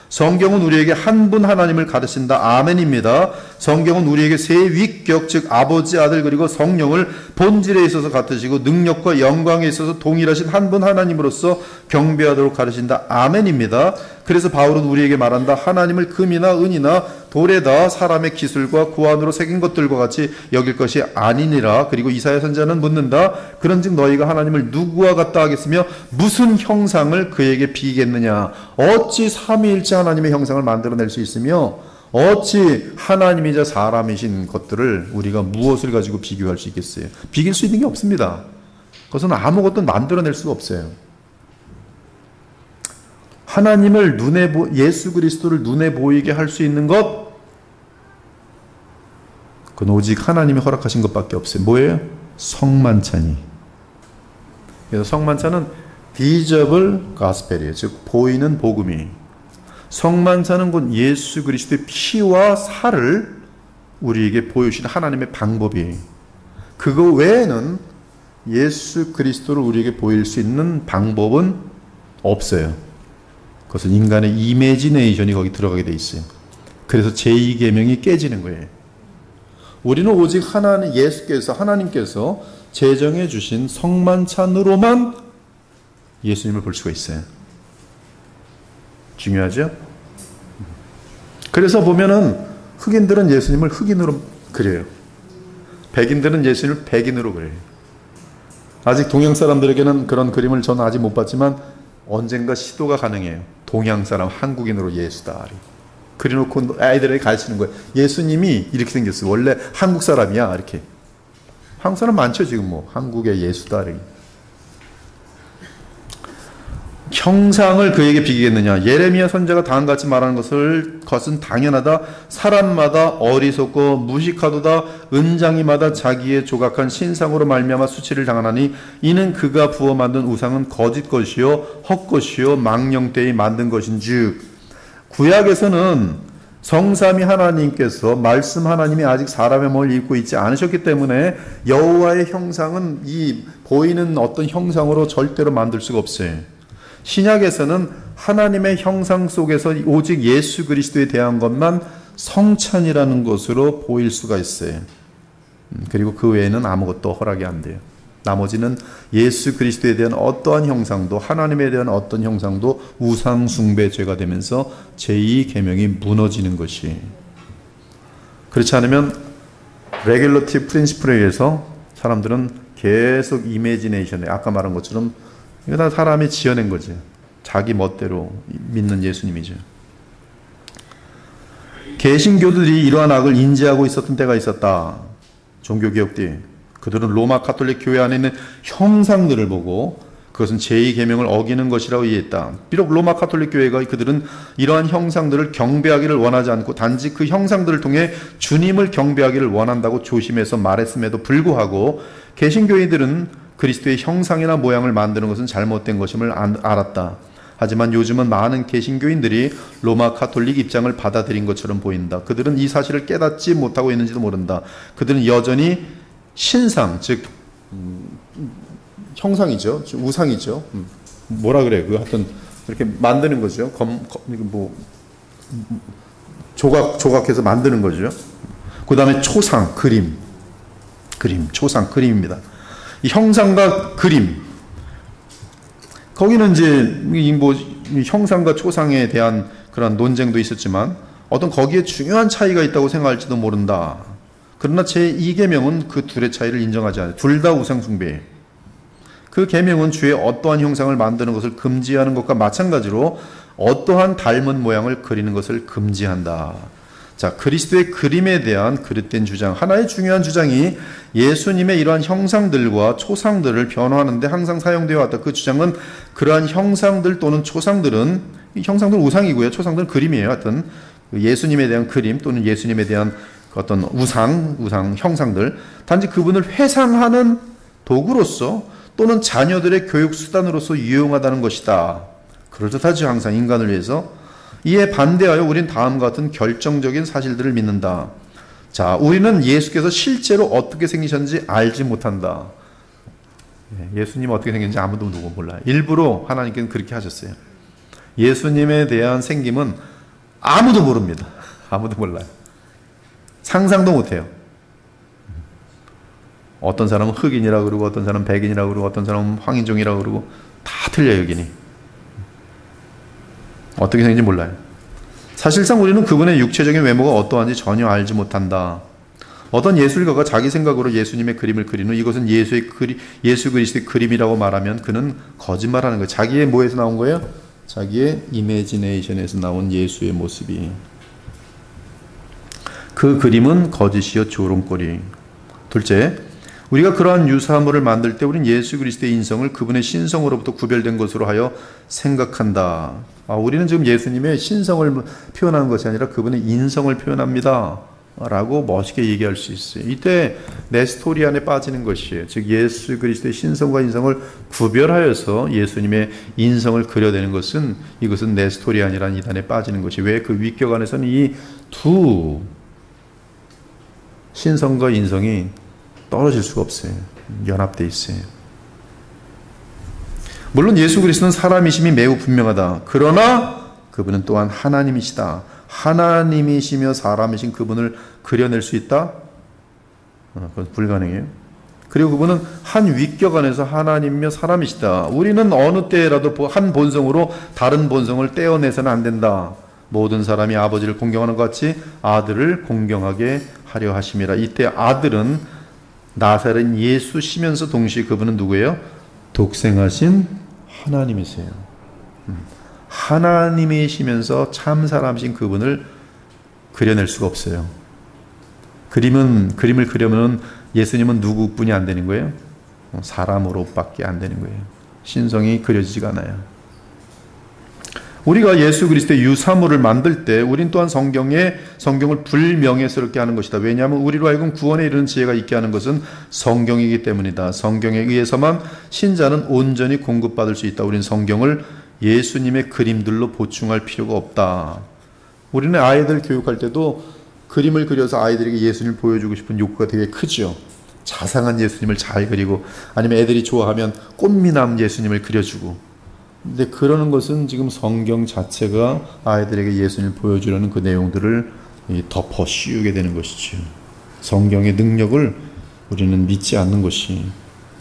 성경은 우리에게 한 분 하나님을 가르친다. 아멘입니다. 성경은 우리에게 세 위격, 즉 아버지, 아들, 그리고 성령을 본질에 있어서 같으시고 능력과 영광에 있어서 동일하신 한 분 하나님으로서 경배하도록 가르친다. 아멘입니다. 그래서 바울은 우리에게 말한다. 하나님을 금이나 은이나 돌에다 사람의 기술과 구안으로 새긴 것들과 같이 여길 것이 아니니라. 그리고 이사야 선지자는 묻는다. 그런즉 너희가 하나님을 누구와 같다 하겠으며 무슨 형상을 그에게 비겠느냐. 어찌 삼위일체 하나님의 형상을 만들어낼 수 있으며 어찌 하나님이자 사람이신 것들을 우리가 무엇을 가지고 비교할 수 있겠어요? 비길 수 있는 게 없습니다. 그것은 아무것도 만들어낼 수가 없어요. 하나님을 예수 그리스도를 눈에 보이게 할 수 있는 것, 그건 오직 하나님이 허락하신 것밖에 없어요. 뭐예요? 성만찬이. 그래서 성만찬은 visible gospel이에요. 즉 보이는 복음이. 성만찬은 곧 예수 그리스도의 피와 살을 우리에게 보여주신 하나님의 방법이에요. 그거 외에는 예수 그리스도를 우리에게 보일 수 있는 방법은 없어요. 그것은 인간의 이미지네이션이 거기 들어가게 돼 있어요. 그래서 제2계명이 깨지는 거예요. 우리는 오직 하나님께서 제정해 주신 성만찬으로만 예수님을 볼 수가 있어요. 중요하죠? 그래서 보면은 흑인들은 예수님을 흑인으로 그려요. 백인들은 예수님을 백인으로 그려요. 아직 동양 사람들에게는 그런 그림을 저는 아직 못 봤지만 언젠가 시도가 가능해요. 동양 사람 한국인으로 예수다. 그려놓고 아이들에게 가르치는 거예요. 예수님이 이렇게 생겼어요. 원래 한국 사람이야. 이렇게. 한국 사람 많죠 지금 뭐. 한국의 예수다. 이렇게. 형상을 그에게 비기겠느냐. 예레미야 선지자가 다음같이 말하는 것은 당연하다. 사람마다 어리석고 무식하도다. 은장이마다 자기의 조각한 신상으로 말미암아 수치를 당하나니 이는 그가 부어 만든 우상은 거짓 것이요 헛것이요 망령되이 만든 것인즉. 구약에서는 성삼위 하나님께서 말씀 하나님이 아직 사람의 몸을 입고 있지 않으셨기 때문에 여호와의 형상은 이 보이는 어떤 형상으로 절대로 만들 수가 없어요. 신약에서는 하나님의 형상 속에서 오직 예수 그리스도에 대한 것만 성찬이라는 것으로 보일 수가 있어요. 그리고 그 외에는 아무것도 허락이 안 돼요. 나머지는 예수 그리스도에 대한 어떠한 형상도 하나님에 대한 어떤 형상도 우상 숭배죄가 되면서 제2계명이 무너지는 것이. 그렇지 않으면 레귤러티브 프린시플에 의해서 사람들은 계속 이미지네이션에 아까 말한 것처럼 이거 다 사람이 지어낸 거죠. 자기 멋대로 믿는 예수님이죠. 개신교들이 이러한 악을 인지하고 있었던 때가 있었다. 종교개혁 때 그들은 로마 가톨릭 교회 안에 있는 형상들을 보고 그것은 제2계명을 어기는 것이라고 이해했다. 비록 로마 가톨릭 교회가 그들은 이러한 형상들을 경배하기를 원하지 않고 단지 그 형상들을 통해 주님을 경배하기를 원한다고 조심해서 말했음에도 불구하고 개신교인들은 그리스도의 형상이나 모양을 만드는 것은 잘못된 것임을 알았다. 하지만 요즘은 많은 개신교인들이 로마 가톨릭 입장을 받아들인 것처럼 보인다. 그들은 이 사실을 깨닫지 못하고 있는지도 모른다. 그들은 여전히 신상, 즉 형상이죠, 우상이죠. 뭐라 그래? 그 하여튼 이렇게 만드는 거죠. 조각해서 만드는 거죠. 그 다음에 초상, 그림, 초상, 그림입니다. 이 형상과 그림, 거기는 이제 형상과 초상에 대한 그런 논쟁도 있었지만 어떤 거기에 중요한 차이가 있다고 생각할지도 모른다. 그러나 제2계명은 그 둘의 차이를 인정하지 않아요. 둘 다 우상 숭배예요. 그 계명은 주의 어떠한 형상을 만드는 것을 금지하는 것과 마찬가지로 어떠한 닮은 모양을 그리는 것을 금지한다. 자, 그리스도의 그림에 대한 그릇된 주장, 하나의 중요한 주장이 예수님의 이러한 형상들과 초상들을 변호하는데 항상 사용되어 왔다. 그 주장은 그러한 형상들 또는 초상들은, 형상들은 우상이고요, 초상들은 그림이에요. 하여튼 예수님에 대한 그림 또는 예수님에 대한 어떤 우상, 형상들, 단지 그분을 회상하는 도구로서 또는 자녀들의 교육 수단으로서 유용하다는 것이다. 그럴듯하죠, 항상 인간을 위해서. 이에 반대하여 우린 다음과 같은 결정적인 사실들을 믿는다. 자, 우리는 예수께서 실제로 어떻게 생기셨는지 알지 못한다. 예수님 어떻게 생겼는지 아무도 누구 몰라요. 일부러 하나님께서는 그렇게 하셨어요. 예수님에 대한 생김은 아무도 모릅니다. 아무도 몰라요. 상상도 못해요. 어떤 사람은 흑인이라고 그러고 어떤 사람은 백인이라고 그러고 어떤 사람은 황인종이라고 그러고 다 틀려요, 여기니. 어떻게 생긴지 몰라요. 사실상 우리는 그분의 육체적인 외모가 어떠한지 전혀 알지 못한다. 어떤 예술가가 자기 생각으로 예수님의 그림을 그린 후 이것은 예수 그리스도의 그림이라고 말하면 그는 거짓말하는 거예요. 자기의 뭐에서 나온 거예요? 자기의 이미지네이션에서 나온 예수의 모습이. 그 그림은 거짓이요 조롱거리. 둘째, 우리가 그러한 유사물을 만들 때 우리는 예수 그리스도의 인성을 그분의 신성으로부터 구별된 것으로 하여 생각한다. 우리는 지금 예수님의 신성을 표현하는 것이 아니라 그분의 인성을 표현합니다 라고 멋있게 얘기할 수 있어요. 이때 네스토리안에 빠지는 것이에요. 즉 예수 그리스도의 신성과 인성을 구별하여서 예수님의 인성을 그려내는 것은, 이것은 네스토리안이라는 이단에 빠지는 것이, 왜 그 위격 안에서는 이 두 신성과 인성이 떨어질 수가 없어요. 연합되어 있어요. 물론 예수 그리스도는 사람이심이 매우 분명하다. 그러나 그분은 또한 하나님이시다. 하나님이시며 사람이신 그분을 그려낼 수 있다? 그건 불가능해요. 그리고 그분은 한 위격 안에서 하나님이며 사람이시다. 우리는 어느 때라도 한 본성으로 다른 본성을 떼어내서는 안 된다. 모든 사람이 아버지를 공경하는 것 같이 아들을 공경하게 하려 하심이라. 이때 아들은 나사렛 예수시면서 동시에 그분은 누구예요? 독생하신 하나님이세요. 하나님이시면서 참 사람이신 그분을 그려낼 수가 없어요. 그림을 그려면 예수님은 누구뿐이 안 되는 거예요? 사람으로밖에 안 되는 거예요. 신성이 그려지지가 않아요. 우리가 예수 그리스도의 유사물을 만들 때 우린 또한 성경을 불명예스럽게 하는 것이다. 왜냐하면 우리로 하여금 구원에 이르는 지혜가 있게 하는 것은 성경이기 때문이다. 성경에 의해서만 신자는 온전히 공급받을 수 있다. 우린 성경을 예수님의 그림들로 보충할 필요가 없다. 우리는 아이들 교육할 때도 그림을 그려서 아이들에게 예수님을 보여주고 싶은 욕구가 되게 크죠. 자상한 예수님을 잘 그리고, 아니면 애들이 좋아하면 꽃미남 예수님을 그려주고. 근데 그러는 것은 지금 성경 자체가 아이들에게 예수님을 보여주려는 그 내용들을 덮어 씌우게 되는 것이죠. 성경의 능력을 우리는 믿지 않는 것이,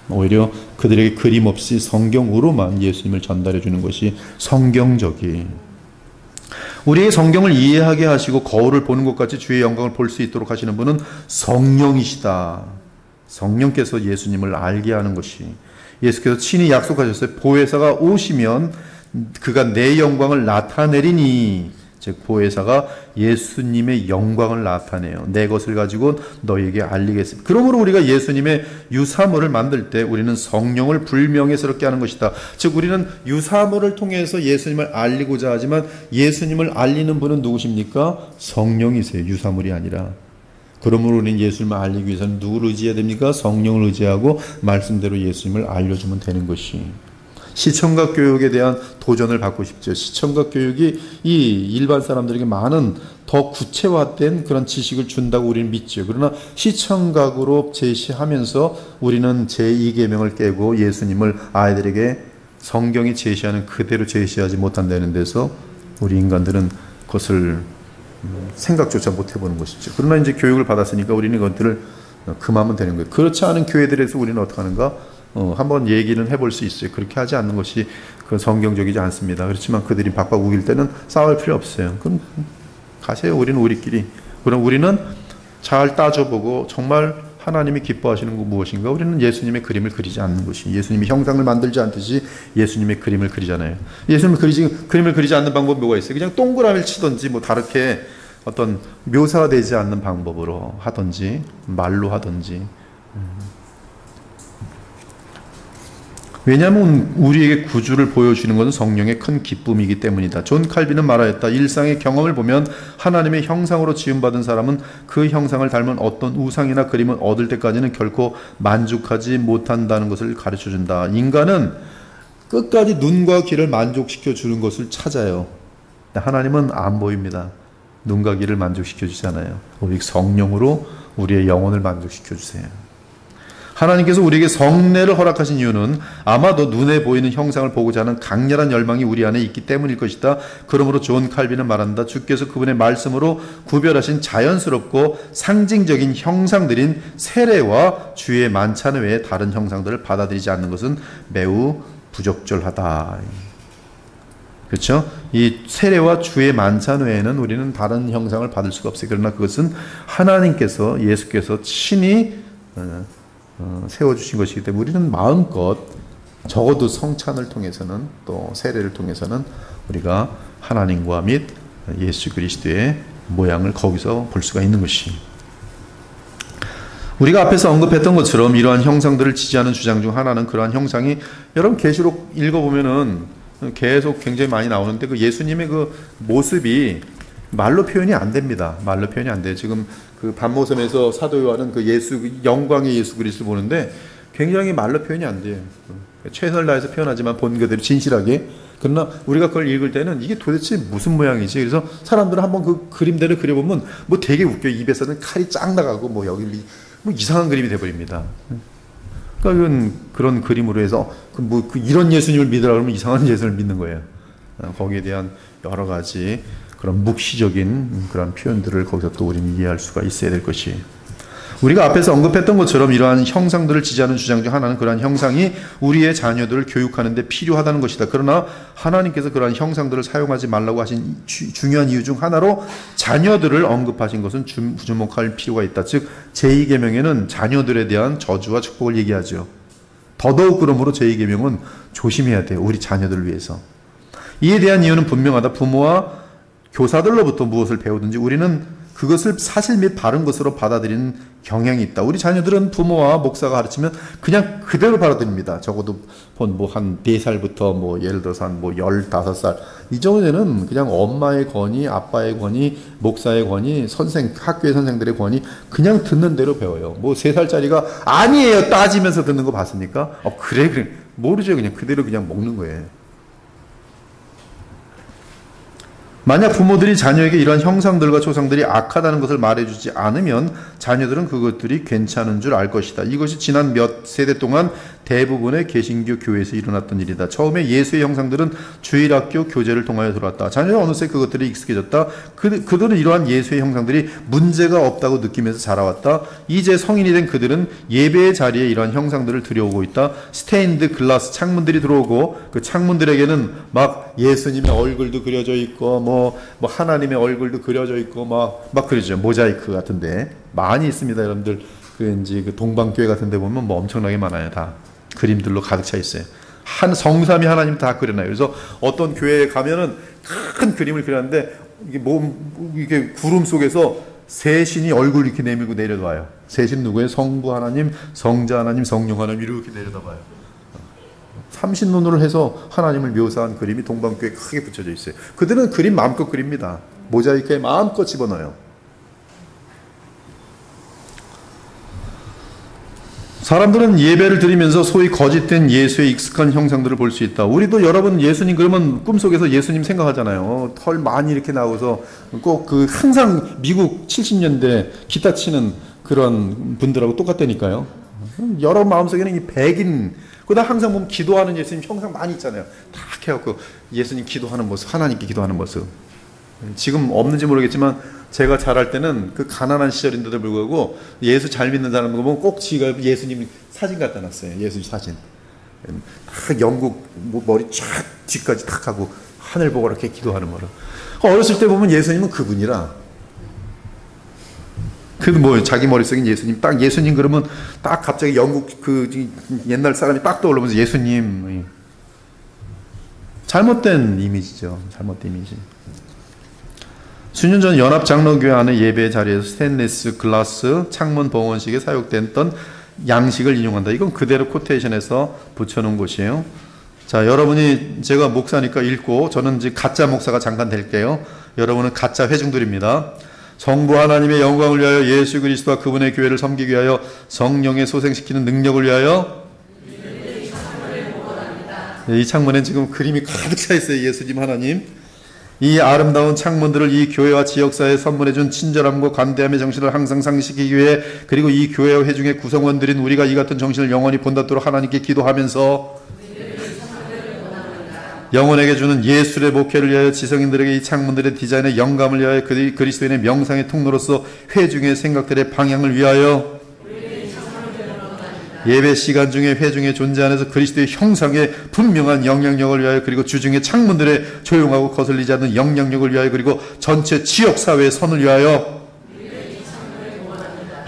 오히려 그들에게 그림 없이 성경으로만 예수님을 전달해 주는 것이 성경적이, 우리의 성경을 이해하게 하시고 거울을 보는 것 같이 주의 영광을 볼 수 있도록 하시는 분은 성령이시다. 성령께서 예수님을 알게 하는 것이, 예수께서 친히 약속하셨어요. 보혜사가 오시면 그가 내 영광을 나타내리니, 즉 보혜사가 예수님의 영광을 나타내요. 내 것을 가지고 너에게 알리겠습니다. 그러므로 우리가 예수님의 유사물을 만들 때 우리는 성령을 불명예스럽게 하는 것이다. 즉 우리는 유사물을 통해서 예수님을 알리고자 하지만 예수님을 알리는 분은 누구십니까? 성령이세요. 유사물이 아니라. 그러므로 우리는 예수님을 알리기 위해서는 누구를 의지해야 됩니까? 성령을 의지하고 말씀대로 예수님을 알려주면 되는 것이. 시청각 교육에 대한 도전을 받고 싶죠. 시청각 교육이 이 일반 사람들에게 많은 더 구체화된 그런 지식을 준다고 우리는 믿죠. 그러나 시청각으로 제시하면서 우리는 제2계명을 깨고 예수님을 아이들에게 성경이 제시하는 그대로 제시하지 못한다는 데서 우리 인간들은 그것을 생각조차 못 해보는 것이죠. 그러나 이제 교육을 받았으니까 우리는 그것들을 금하면 되는 거예요. 그렇지 않은 교회들에서 우리는 어떻게 하는가? 한번 얘기는 해볼 수 있어요. 그렇게 하지 않는 것이 그 성경적이지 않습니다. 그렇지만 그들이 박박 우길 때는 싸울 필요 없어요. 그럼 가세요. 우리는 우리끼리. 그럼 우리는 잘 따져보고 정말 하나님이 기뻐하시는 거 무엇인가? 우리는 예수님의 그림을 그리지 않는 것이, 예수님의 형상을 만들지 않듯이 예수님의 그림을 그리잖아요. 그림을 그리지 않는 방법이 뭐가 있어요? 그냥 동그라미를 치든지 뭐 다르게 어떤 묘사가 되지 않는 방법으로 하든지 말로 하든지. 왜냐하면 우리에게 구주를 보여주는 것은 성령의 큰 기쁨이기 때문이다. 존 칼빈은 말하였다. 일상의 경험을 보면 하나님의 형상으로 지음받은 사람은 그 형상을 닮은 어떤 우상이나 그림을 얻을 때까지는 결코 만족하지 못한다는 것을 가르쳐준다. 인간은 끝까지 눈과 귀를 만족시켜 주는 것을 찾아요. 하나님은 안 보입니다. 눈과 귀를 만족시켜 주잖아요. 오직 성령으로 우리의 영혼을 만족시켜 주세요. 하나님께서 우리에게 성례를 허락하신 이유는 아마도 눈에 보이는 형상을 보고자 하는 강렬한 열망이 우리 안에 있기 때문일 것이다. 그러므로 존 칼빈은 말한다. 주께서 그분의 말씀으로 구별하신 자연스럽고 상징적인 형상들인 세례와 주의 만찬 외에 다른 형상들을 받아들이지 않는 것은 매우 부적절하다. 그렇죠? 이 세례와 주의 만찬 외에는 우리는 다른 형상을 받을 수가 없어요. 그러나 그것은 하나님께서, 예수께서 친히 세워주신 것이기 때문에 우리는 마음껏 적어도 성찬을 통해서는, 또 세례를 통해서는 우리가 하나님과 및 예수 그리스도의 모양을 거기서 볼 수가 있는 것이. 우리가 앞에서 언급했던 것처럼 이러한 형상들을 지지하는 주장 중 하나는 그러한 형상이 여러분 계시록 읽어보면은 계속 굉장히 많이 나오는데 그 예수님의 그 모습이 말로 표현이 안 됩니다. 말로 표현이 안 돼요. 지금 그 반모섬에서 사도 요한은 그 영광의 예수 그리스도를 보는데 굉장히 말로 표현이 안 돼요. 최선을 다해서 표현하지만 본 그대로 진실하게. 그러나 우리가 그걸 읽을 때는 이게 도대체 무슨 모양이지? 그래서 사람들은 한번 그 그림대로 그려보면 뭐 되게 웃겨. 입에서는 칼이 쫙 나가고 뭐 여기 뭐 이상한 그림이 돼버립니다. 그러니까 그런 그림으로 해서 이런 예수님을 믿으라 그러면 이상한 예수님을 믿는 거예요. 거기에 대한 여러 가지 그런 묵시적인 그런 표현들을 거기서 또 우리는 이해할 수가 있어야 될 것이. 우리가 앞에서 언급했던 것처럼 이러한 형상들을 지지하는 주장 중 하나는 그러한 형상이 우리의 자녀들을 교육하는 데 필요하다는 것이다. 그러나 하나님께서 그러한 형상들을 사용하지 말라고 하신 중요한 이유 중 하나로 자녀들을 언급하신 것은 주목할 필요가 있다. 즉 제2계명에는 자녀들에 대한 저주와 축복을 얘기하죠. 더더욱 그러므로 제2계명은 조심해야 돼요. 우리 자녀들을 위해서. 이에 대한 이유는 분명하다. 부모와 교사들로부터 무엇을 배우든지 우리는 그것을 사실 및 바른 것으로 받아들이는 경향이 있다. 우리 자녀들은 부모와 목사가 가르치면 그냥 그대로 받아들입니다. 적어도 뭐 한 4살부터 뭐 예를 들어서 한 뭐 15살 이 정도는 그냥 엄마의 권위, 아빠의 권위, 목사의 권위, 학교의 선생들의 권위 그냥 듣는 대로 배워요. 뭐 3살짜리가 아니에요 따지면서 듣는 거 봤습니까? 그래 모르죠. 그냥 그대로 그냥 먹는 거예요. 만약 부모들이 자녀에게 이러한 형상들과 조상들이 악하다는 것을 말해주지 않으면 자녀들은 그것들이 괜찮은 줄 알 것이다. 이것이 지난 몇 세대 동안 대부분의 개신교 교회에서 일어났던 일이다. 처음에 예수의 형상들은 주일학교 교재를 통하여 들어왔다. 자녀는 어느새 그것들이 익숙해졌다. 그들은 이러한 예수의 형상들이 문제가 없다고 느끼면서 자라왔다. 이제 성인이 된 그들은 예배의 자리에 이러한 형상들을 들여오고 있다. 스테인드 글라스 창문들이 들어오고 그 창문들에게는 막 예수님의 얼굴도 그려져 있고 뭐 하나님의 얼굴도 그려져 있고 막 그러죠. 모자이크 같은데 많이 있습니다. 여러분들 그 동방교회 같은 데 보면 뭐 엄청나게 많아요. 다 그림들로 가득 차 있어요. 성삼위 하나님 다 그려놔요. 그래서 어떤 교회에 가면은 큰 그림을 그렸는데 이게 구름 속에서 세 신이 얼굴 이렇게 내밀고 내려와요. 세 신 누구예요? 성부 하나님, 성자 하나님, 성령 하나님 이렇게 내려다봐요. 삼신론으로 해서 하나님을 묘사한 그림이 동방교회에 크게 붙여져 있어요. 그들은 그림 마음껏 그립니다. 모자이크에 마음껏 집어넣어요. 사람들은 예배를 드리면서 소위 거짓된 예수의 익숙한 형상들을 볼 수 있다. 우리도 여러분 예수님 그러면 꿈속에서 예수님 생각하잖아요. 털 많이 이렇게 나오서 꼭 항상 미국 70년대 기타 치는 그런 분들하고 똑같다니까요. 여러분 마음속에는 이 백인 그다음 항상 보면 기도하는 예수님 형상 많이 있잖아요. 다 해갖고 예수님 기도하는 모습, 하나님께 기도하는 모습. 지금 없는지 모르겠지만 제가 자랄 때는 그 가난한 시절인데도 불구하고 예수 잘 믿는 사람 보면 꼭 지가 예수님 사진 갖다 놨어요. 예수님 사진. 다 영국 머리 쫙 뒤까지 탁 하고 하늘 보고 이렇게 기도하는 거라. 어렸을 때 보면 예수님은 그분이라. 자기 머릿속엔 예수님, 딱 예수님 그러면 딱 갑자기 영국 옛날 사람이 딱 떠오르면서 예수님. 잘못된 이미지죠. 잘못된 이미지. 수년 전 연합장로교회 안에 예배 자리에서 스테인리스 글라스 창문 봉헌식에 사용됐던 양식을 인용한다. 이건 그대로 코테이션에서 붙여놓은 것이에요. 자, 여러분이 제가 목사니까 읽고 저는 이제 가짜 목사가 잠깐 될게요. 여러분은 가짜 회중들입니다. 성부 하나님의 영광을 위하여 예수 그리스도와 그분의 교회를 섬기기 위하여 성령의 소생시키는 능력을 위하여 이 창문에 지금 그림이 가득 차 있어요. 예수님 하나님. 이 아름다운 창문들을 이 교회와 지역사회에 선물해준 친절함과 관대함의 정신을 항상 상기시키기 위해 그리고 이 교회와 회중의 구성원들인 우리가 이 같은 정신을 영원히 본받도록 하나님께 기도하면서 영혼에게 주는 예술의 목회를 위하여 지성인들에게 이 창문들의 디자인에 영감을 위하여 그리스도인의 명상의 통로로서 회중의 생각들의 방향을 위하여 예배 시간 중에 회중의 존재 안에서 그리스도의 형상의 분명한 영향력을 위하여 그리고 주중의 창문들의 조용하고 거슬리지 않는 영향력을 위하여 그리고 전체 지역사회의 선을 위하여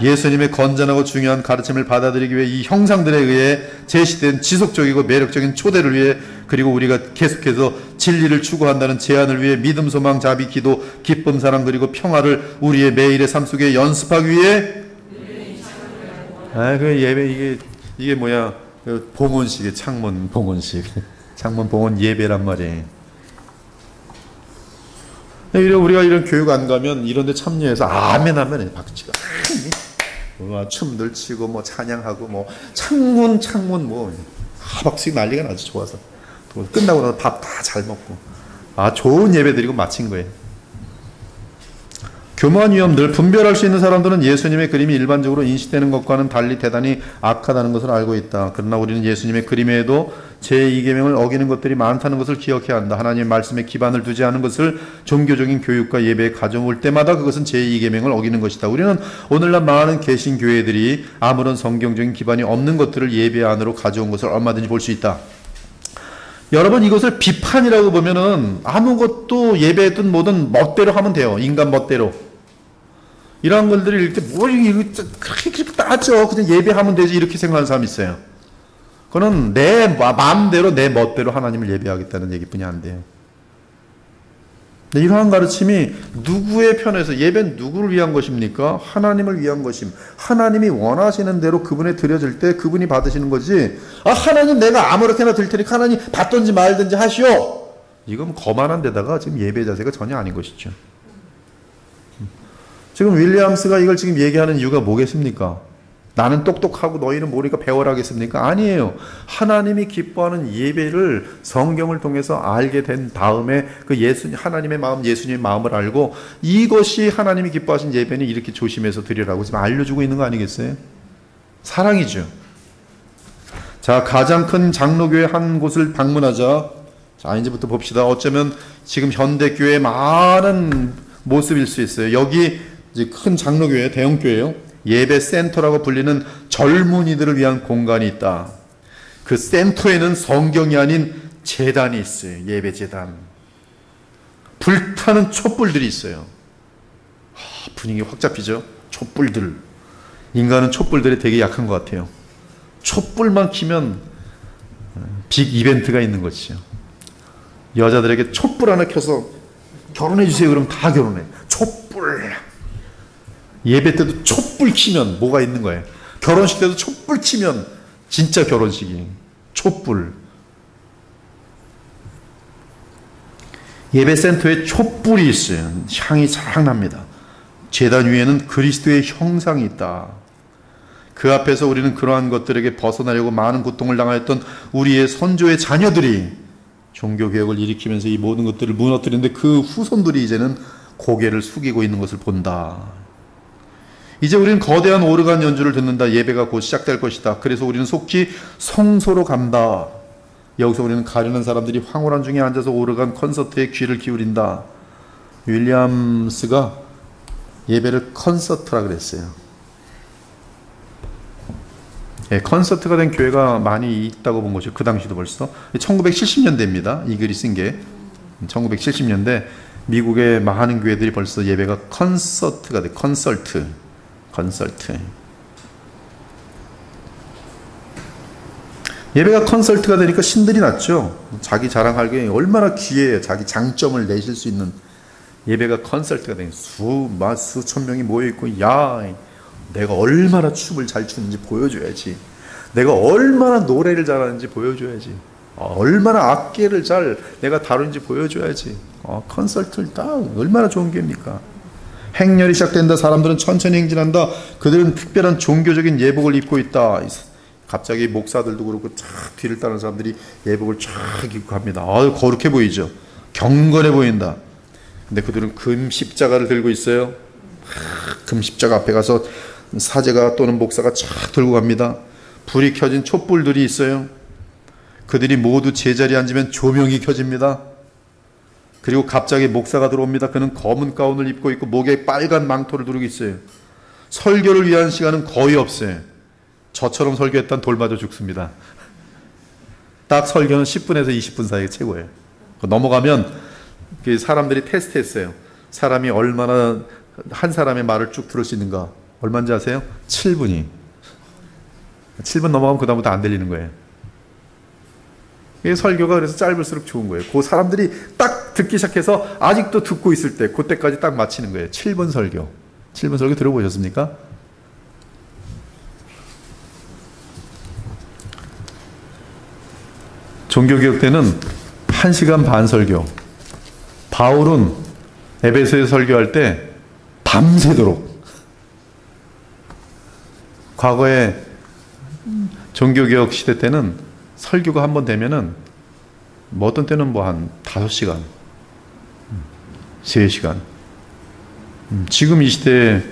예수님의 건전하고 중요한 가르침을 받아들이기 위해 이 형상들에 의해 제시된 지속적이고 매력적인 초대를 위해 그리고 우리가 계속해서 진리를 추구한다는 제안을 위해 믿음, 소망, 자비, 기도, 기쁨, 사랑 그리고 평화를 우리의 매일의 삶 속에 연습하기 위해 그 예배 이게 뭐야? 그 봉헌식의 창문 봉헌식. 창문 봉헌 예배란 말이에요. 우리가 이런 교육 안 가면 이런 데 참여해서 아멘 하면 박치가 춤들 치고 뭐 찬양하고 뭐 창문 뭐 박수 난리가 나죠. 좋아서 끝나고 나서 밥 다 잘 먹고 좋은 예배 드리고 마친 거예요. 교만 위험 늘 분별할 수 있는 사람들은 예수님의 그림이 일반적으로 인식되는 것과는 달리 대단히 악하다는 것을 알고 있다. 그러나 우리는 예수님의 그림에도 제2계명을 어기는 것들이 많다는 것을 기억해야 한다. 하나님의 말씀에 기반을 두지 않은 것을 종교적인 교육과 예배에 가져올 때마다 그것은 제2계명을 어기는 것이다. 우리는 오늘날 많은 개신교회들이 아무런 성경적인 기반이 없는 것들을 예배 안으로 가져온 것을 얼마든지 볼 수 있다. 여러분, 이것을 비판이라고 보면은 아무것도 예배든 뭐든 멋대로 하면 돼요. 인간 멋대로. 이러한 것들이 이렇게 그렇게 따져. 그냥 예배하면 되지. 이렇게 생각하는 사람이 있어요. 그거는 내 마음대로 내 멋대로 하나님을 예배하겠다는 얘기뿐이 안 돼요. 이러한 가르침이 누구의 편에서 예배는 누구를 위한 것입니까? 하나님을 위한 것임. 하나님이 원하시는 대로 그분에 드려질 때 그분이 받으시는 거지. 하나님 내가 아무렇게나 드릴 테니까 하나님 받든지 말든지 하시오. 이건 거만한 데다가 지금 예배 자세가 전혀 아닌 것이죠. 지금 윌리엄스가 이걸 지금 얘기하는 이유가 뭐겠습니까? 나는 똑똑하고 너희는 모르니까 배워라겠습니까? 아니에요. 하나님이 기뻐하는 예배를 성경을 통해서 알게 된 다음에 그 하나님의 마음, 예수님의 마음을 알고 이것이 하나님이 기뻐하신 예배는 이렇게 조심해서 드리라고 지금 알려주고 있는 거 아니겠어요? 사랑이죠. 자, 가장 큰 장로교회 한 곳을 방문하자. 자, 이제부터 봅시다. 어쩌면 지금 현대교회의 많은 모습일 수 있어요. 여기 이제 큰 장로교회, 대형교회요. 예배 센터라고 불리는 젊은이들을 위한 공간이 있다. 그 센터에는 성경이 아닌 제단이 있어요. 예배 제단. 불타는 촛불들이 있어요. 분위기 확 잡히죠? 촛불들. 인간은 촛불들에 되게 약한 것 같아요. 촛불만 켜면 빅 이벤트가 있는 것이죠. 여자들에게 촛불 하나 켜서 결혼해 주세요. 그러면 다 결혼해. 촛불. 예배 때도 촛불 켜면 뭐가 있는 거예요. 결혼식 때도 촛불 켜면 진짜 결혼식이. 촛불. 예배 센터에 촛불이 있어요. 향이 잘 납니다. 제단 위에는 그리스도의 형상이 있다. 그 앞에서 우리는 그러한 것들에게 벗어나려고 많은 고통을 당하였던 우리의 선조의 자녀들이 종교개혁을 일으키면서 이 모든 것들을 무너뜨리는데 그 후손들이 이제는 고개를 숙이고 있는 것을 본다. 이제 우리는 거대한 오르간 연주를 듣는다. 예배가 곧 시작될 것이다. 그래서 우리는 속히 성소로 간다. 여기서 우리는 가려는 사람들이 황홀한 중에 앉아서 오르간 콘서트에 귀를 기울인다. 윌리엄스가 예배를 콘서트라 그랬어요. 예, 콘서트가 된 교회가 많이 있다고 본 것이죠. 그 당시도 벌써 1970년대입니다. 이 글이 쓴 게 1970년대 미국의 많은 교회들이 벌써 예배가 콘서트가 돼. 콘서트. 예배가 콘서트가 되니까 신들이 났죠. 자기 자랑하기에 얼마나 기회예요. 자기 장점을 내실 수 있는 예배가 콘서트가 되니 수천 명이 모여있고, 야, 내가 얼마나 춤을 잘 추는지 보여줘야지. 내가 얼마나 노래를 잘하는지 보여줘야지. 얼마나 악기를 잘 내가 다루는지 보여줘야지. 콘서트를 딱 얼마나 좋은 기회입니까? 행렬이 시작된다. 사람들은 천천히 행진한다. 그들은 특별한 종교적인 예복을 입고 있다. 갑자기 목사들도 그렇고 쫙 뒤를 따르는 사람들이 예복을 쫙 입고 합니다. 거룩해 보이죠. 경건해 보인다. 근데 그들은 금 십자가를 들고 있어요. 금 십자가 앞에 가서 사제가 또는 목사가 쫙 들고 갑니다. 불이 켜진 촛불들이 있어요. 그들이 모두 제자리에 앉으면 조명이 켜집니다. 그리고 갑자기 목사가 들어옵니다. 그는 검은 가운을 입고 있고 목에 빨간 망토를 두르고 있어요. 설교를 위한 시간은 거의 없어요. 저처럼 설교했다면 돌 맞아 죽습니다. 딱 설교는 10분에서 20분 사이가 최고예요. 넘어가면 사람들이 테스트했어요. 사람이 얼마나 한 사람의 말을 쭉 들을 수 있는가. 얼마인지 아세요? 7분이. 7분 넘어가면 그 다음부터 안 들리는 거예요. 설교가 그래서 짧을수록 좋은 거예요. 그 사람들이 딱 듣기 시작해서 아직도 듣고 있을 때 그때까지 딱 마치는 거예요. 7분 설교. 7분 설교 들어보셨습니까? 종교개혁 때는 1시간 반 설교. 바울은 에베소에 설교할 때 밤새도록. 과거에 종교개혁 시대 때는 설교가 한 번 되면은 뭐 어떤 때는 뭐 한 5시간, 3시간. 지금 이 시대에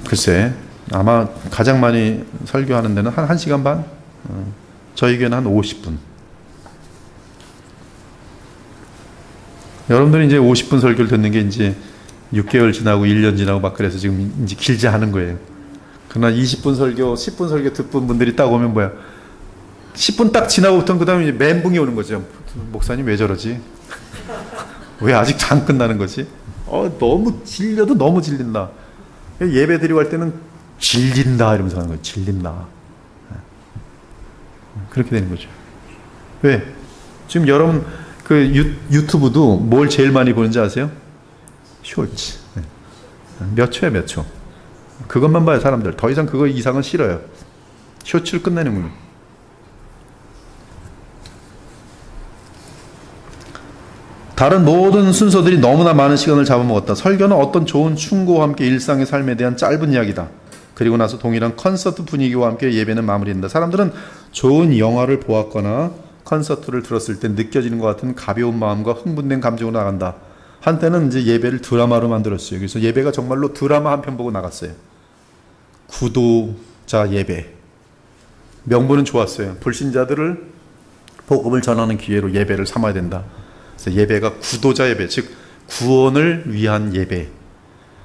글쎄 아마 가장 많이 설교하는 데는 한 1시간 반? 저희 교회는 한 50분. 여러분들이 이제 50분 설교를 듣는 게 이제 6개월 지나고 1년 지나고 막 그래서 지금 이제 길지 않은 거예요. 그러나 20분 설교, 10분 설교 듣는 분들이 딱 오면 뭐야? 10분 딱 지나고부터는 그 다음에 이제 멘붕이 오는 거죠. 목사님 왜 저러지? 왜 아직도 안 끝나는 거지? 너무 질려도 너무 질린다. 예배 드리고 할 때는 질린다 이러면서 하는 거예요. 질린다. 그렇게 되는 거죠. 왜? 지금 여러분 그 유튜브도 뭘 제일 많이 보는지 아세요? 쇼츠. 몇 초에 몇 초. 그것만 봐요 사람들. 더 이상 그거 이상은 싫어요. 쇼츠를 끝내는군요. 다른 모든 순서들이 너무나 많은 시간을 잡아먹었다. 설교는 어떤 좋은 충고와 함께 일상의 삶에 대한 짧은 이야기다. 그리고 나서 동일한 콘서트 분위기와 함께 예배는 마무리된다. 사람들은 좋은 영화를 보았거나 콘서트를 들었을 때 느껴지는 것 같은 가벼운 마음과 흥분된 감정으로 나간다. 한때는 이제 예배를 드라마로 만들었어요. 그래서 예배가 정말로 드라마 한 편 보고 나갔어요. 구도자 예배. 명분은 좋았어요. 불신자들을 복음을 전하는 기회로 예배를 삼아야 된다. 그래서 예배가 구도자 예배, 즉 구원을 위한 예배.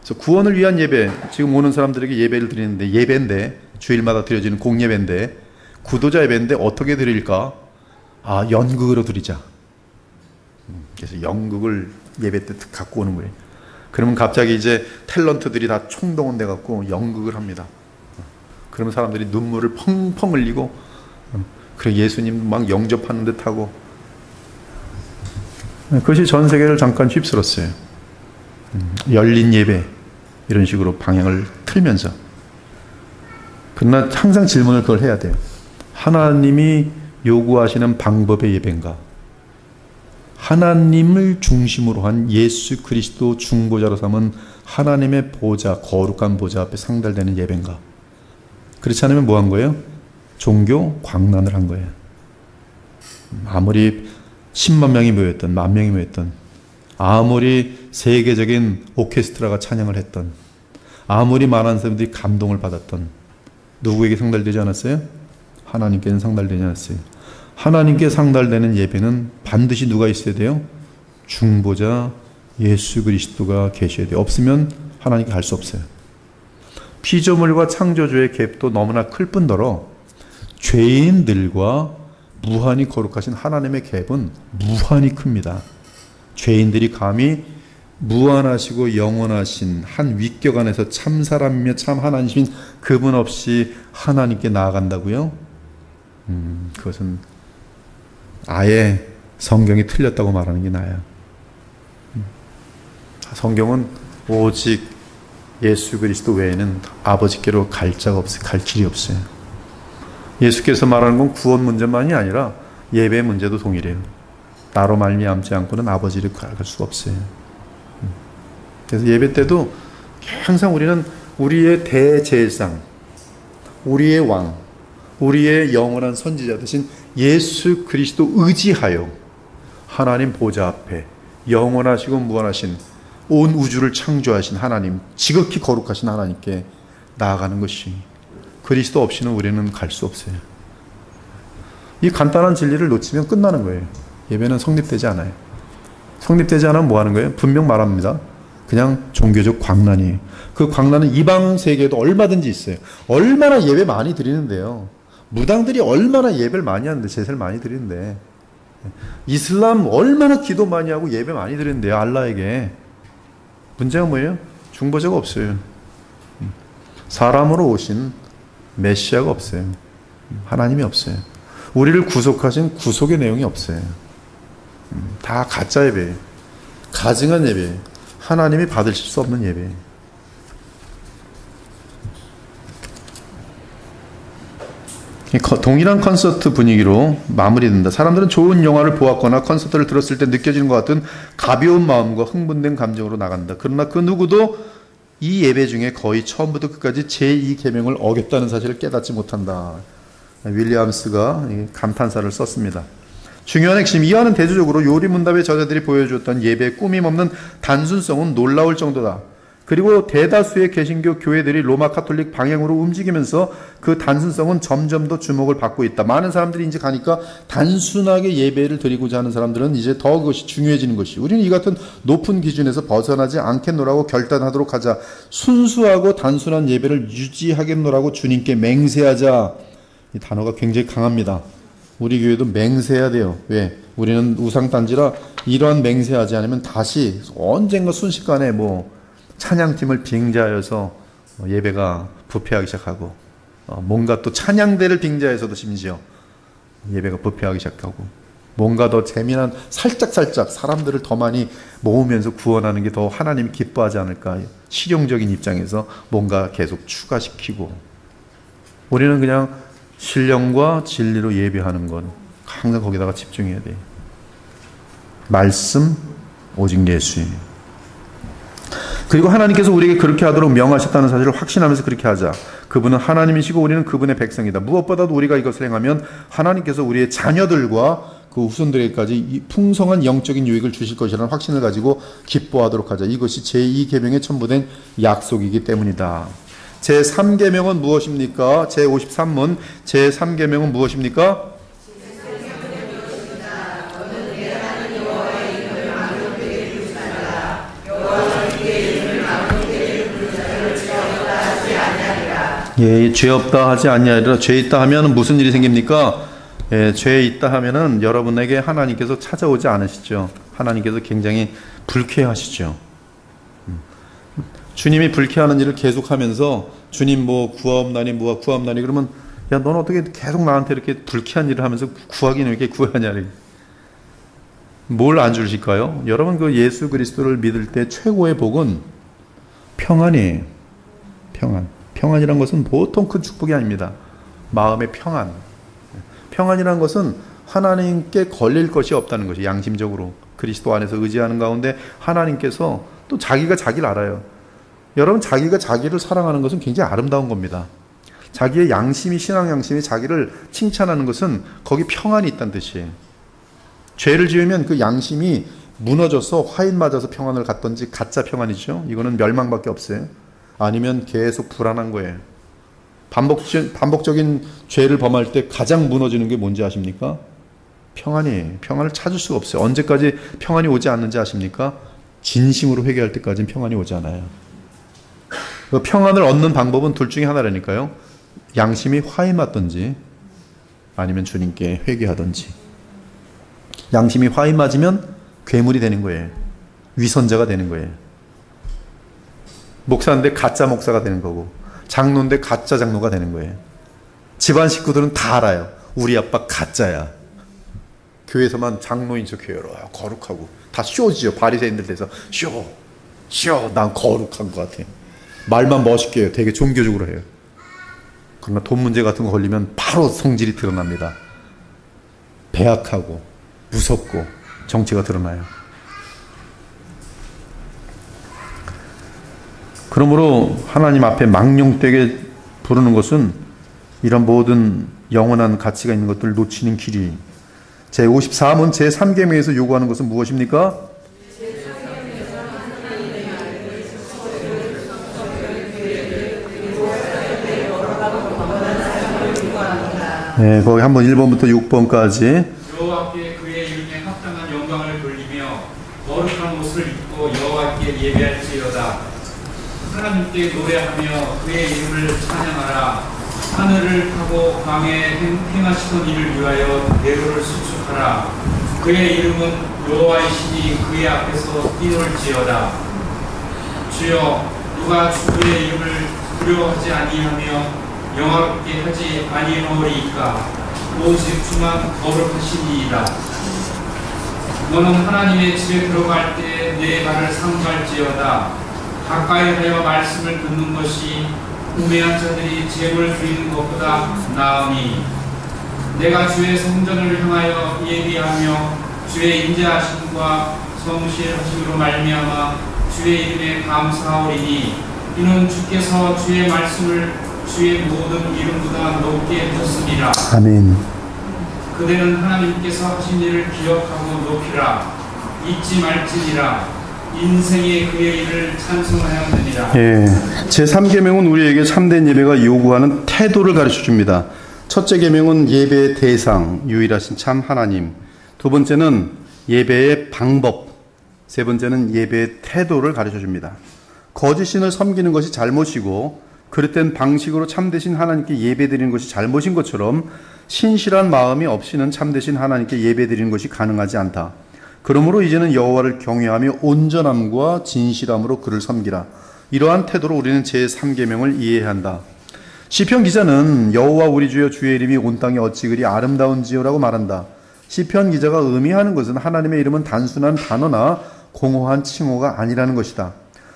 그래서 구원을 위한 예배, 지금 오는 사람들에게 예배를 드리는데 예배인데 주일마다 드려지는 공예배인데 구도자 예배인데 어떻게 드릴까? 연극으로 드리자. 그래서 연극을 예배 때 갖고 오는 거예요. 그러면 갑자기 이제 탤런트들이 다 총동원돼 갖고 연극을 합니다. 그러면 사람들이 눈물을 펑펑 흘리고 그리고 예수님 막 영접하는 듯하고 그것이 전 세계를 잠깐 휩쓸었어요. 열린 예배 이런 식으로 방향을 틀면서. 그러나 항상 질문을 그걸 해야 돼요. 하나님이 요구하시는 방법의 예배인가? 하나님을 중심으로 한 예수 그리스도 중보자로 삼은 하나님의 보좌, 거룩한 보좌 앞에 상달되는 예배인가? 그렇지 않으면 뭐 한 거예요? 종교 광란을 한 거예요. 아무리 10만 명이 모였던, 1만 명이 모였던, 아무리 세계적인 오케스트라가 찬양을 했던, 아무리 많은 사람들이 감동을 받았던, 누구에게 상달되지 않았어요? 하나님께는 상달되지 않았어요. 하나님께 상달되는 예배는 반드시 누가 있어야 돼요? 중보자 예수 그리스도가 계셔야 돼요. 없으면 하나님께 갈 수 없어요. 피조물과 창조주의 갭도 너무나 클 뿐더러 죄인들과 무한히 거룩하신 하나님의 갭은 무한히 큽니다. 죄인들이 감히 무한하시고 영원하신 한 위격 안에서 참 사람이며 참 하나님이신 그분 없이 하나님께 나아간다고요? 그것은 아예 성경이 틀렸다고 말하는 게 나아요. 성경은 오직 예수 그리스도 외에는 아버지께로 갈 자가 없어요. 갈 길이 없어요. 예수께서 말하는 건 구원 문제만이 아니라 예배 문제도 동일해요. 나로 말미암지 않고는 아버지를 갈 수가 없어요. 그래서 예배 때도 항상 우리는 우리의 대제사장, 우리의 왕, 우리의 영원한 선지자 대신 예수 그리스도 의지하여 하나님 보좌 앞에 영원하시고 무한하신 온 우주를 창조하신 하나님, 지극히 거룩하신 하나님께 나아가는 것이, 그리스도 없이는 우리는 갈 수 없어요. 이 간단한 진리를 놓치면 끝나는 거예요. 예배는 성립되지 않아요. 성립되지 않으면 뭐 하는 거예요? 분명 말합니다. 그냥 종교적 광란이에요. 그 광란은 이방 세계에도 얼마든지 있어요. 얼마나 예배 많이 드리는데요. 무당들이 얼마나 예배를 많이 하는데, 제사를 많이 드리는데, 이슬람 얼마나 기도 많이 하고 예배 많이 드리는데요, 알라에게. 문제가 뭐예요? 중보자가 없어요. 사람으로 오신 메시아가 없어요. 하나님이 없어요. 우리를 구속하신 구속의 내용이 없어요. 다 가짜 예배, 가증한 예배, 하나님이 받으실 수 없는 예배. 동일한 콘서트 분위기로 마무리된다. 사람들은 좋은 영화를 보았거나 콘서트를 들었을 때 느껴지는 것 같은 가벼운 마음과 흥분된 감정으로 나간다. 그러나 그 누구도 이 예배 중에 거의 처음부터 끝까지 제2계명을 어겼다는 사실을 깨닫지 못한다. 윌리엄스가 감탄사를 썼습니다. 중요한 핵심, 이와는 대조적으로 요리문답의 저자들이 보여주었던 예배의 꾸밈없는 단순성은 놀라울 정도다. 그리고 대다수의 개신교 교회들이 로마 카톨릭 방향으로 움직이면서 그 단순성은 점점 더 주목을 받고 있다. 많은 사람들이 이제 가니까 단순하게 예배를 드리고자 하는 사람들은 이제 더 그것이 중요해지는 것이, 우리는 이 같은 높은 기준에서 벗어나지 않겠노라고 결단하도록 하자. 순수하고 단순한 예배를 유지하겠노라고 주님께 맹세하자. 이 단어가 굉장히 강합니다. 우리 교회도 맹세해야 돼요. 왜? 우리는 우상단지라 이러한 맹세하지 않으면 다시 언젠가 순식간에 찬양팀을 빙자하여서 예배가 부패하기 시작하고, 뭔가 또 찬양대를 빙자해서도 심지어 예배가 부패하기 시작하고, 뭔가 더 재미난 살짝살짝 사람들을 더 많이 모으면서 구원하는 게 더 하나님이 기뻐하지 않을까. 실용적인 입장에서 뭔가 계속 추가시키고, 우리는 그냥 신령과 진리로 예배하는 건 항상 거기다가 집중해야 돼. 말씀, 오직 예수. 그리고 하나님께서 우리에게 그렇게 하도록 명하셨다는 사실을 확신하면서 그렇게 하자. 그분은 하나님이시고 우리는 그분의 백성이다. 무엇보다도 우리가 이것을 행하면 하나님께서 우리의 자녀들과 그 후손들에게까지 풍성한 영적인 유익을 주실 것이라는 확신을 가지고 기뻐하도록 하자. 이것이 제2계명에 첨부된 약속이기 때문이다. 제3계명은 무엇입니까? 제53문 제3계명은 무엇입니까? 예, 죄 없다 하지 아니하리라. 죄 있다 하면 무슨 일이 생깁니까? 예, 죄 있다 하면은 여러분에게 하나님께서 찾아오지 않으시죠. 하나님께서 굉장히 불쾌하시죠. 주님이 불쾌하는 일을 계속하면서 주님 구하옵나니 구하옵나니 그러면 야, 넌 어떻게 계속 나한테 이렇게 불쾌한 일을 하면서 구하기는 이렇게 구하냐니. 뭘 안 주실까요? 여러분, 그 예수 그리스도를 믿을 때 최고의 복은 평안이에요. 평안이란 것은 보통 큰 축복이 아닙니다. 마음의 평안. 평안이란 것은 하나님께 걸릴 것이 없다는 것이, 양심적으로 그리스도 안에서 의지하는 가운데 하나님께서 또 자기가 자기를 알아요. 여러분, 자기가 자기를 사랑하는 것은 굉장히 아름다운 겁니다. 자기의 양심이, 신앙 양심이 자기를 칭찬하는 것은 거기 평안이 있다는 뜻이에요. 죄를 지으면 그 양심이 무너져서 화인 맞아서 평안을 갖던지 가짜 평안이죠. 이거는 멸망밖에 없어요. 아니면 계속 불안한 거예요. 반복적인 죄를 범할 때 가장 무너지는 게 뭔지 아십니까? 평안이에요. 평안을 찾을 수가 없어요. 언제까지 평안이 오지 않는지 아십니까? 진심으로 회개할 때까지는 평안이 오지 않아요. 그 평안을 얻는 방법은 둘 중에 하나라니까요. 양심이 화에 맞든지 아니면 주님께 회개하든지. 양심이 화에 맞으면 괴물이 되는 거예요. 위선자가 되는 거예요. 목사인데 가짜 목사가 되는 거고, 장로인데 가짜 장로가 되는 거예요. 집안 식구들은 다 알아요. 우리 아빠 가짜야. 교회에서만 장로인 척 해요. 거룩하고 다 쇼지요. 바리새인들 돼서 쇼. 난 거룩한 것 같아. 말만 멋있게 해요. 되게 종교적으로 해요. 그러나 돈 문제 같은 거 걸리면 바로 성질이 드러납니다. 배악하고 무섭고 정체가 드러나요. 그러므로 하나님 앞에 망령되게 부르는 것은 이런 모든 영원한 가치가 있는 것들을 놓치는 길이. 제54문 제3계명에서 요구하는 것은 무엇입니까? 네, 거기 한번 1번부터 6번까지. 여호와께 그의 이름에 합당한 영광을 돌리며 거룩한 옷을 입고 여호와께 예배할지어다. 하나님께 노래하며 그의 이름을 찬양하라. 하늘을 타고 강에 행하시던 일을 위하여 대로를 수축하라. 그의 이름은 여호와이시니 그의 앞에서 뛰놀지어다. 주여, 누가 주의 이름을 두려워하지 아니하며 영화롭게 하지 아니하오리이까. 오직 주만 거룩하시니이다. 너는 하나님의 집에 들어갈 때 내 발을 삼갈지어다. 가까이 하여 말씀을 듣는 것이 우매한 자들이 재물 드리는 것보다 나으니 내가 주의 성전을 향하여 예비하며 주의 인자하심과 성실하심으로 말미암아 주의 이름에 감사하오리니 이는 주께서 주의 말씀을 주의 모든 이름보다 높게 하셨습니다. 아멘. 그대는 하나님께서 하신 일을 기억하고 높이라. 잊지 말지니라. 인생의 그의 일을 찬송하였느니라. 예, 제3계명은 우리에게 참된 예배가 요구하는 태도를 가르쳐 줍니다. 첫째 계명은 예배의 대상, 유일하신 참 하나님. 두 번째는 예배의 방법. 세 번째는 예배의 태도를 가르쳐 줍니다. 거짓신을 섬기는 것이 잘못이고 그릇된 방식으로 참되신 하나님께 예배드리는 것이 잘못인 것처럼 신실한 마음이 없이는 참되신 하나님께 예배드리는 것이 가능하지 않다. 그러므로 이제는 여호와를 경외하며 온전함과 진실함으로 그를 섬기라. 이러한 태도로 우리는 제3계명을 이해해야 한다. 시편 기자는 여호와 우리 주여 주의 이름이 온 땅에 어찌 그리 아름다운지요라고 말한다. 시편 기자가 의미하는 것은 하나님의 이름은 단순한 단어나 공허한 칭호가 아니라는 것이다.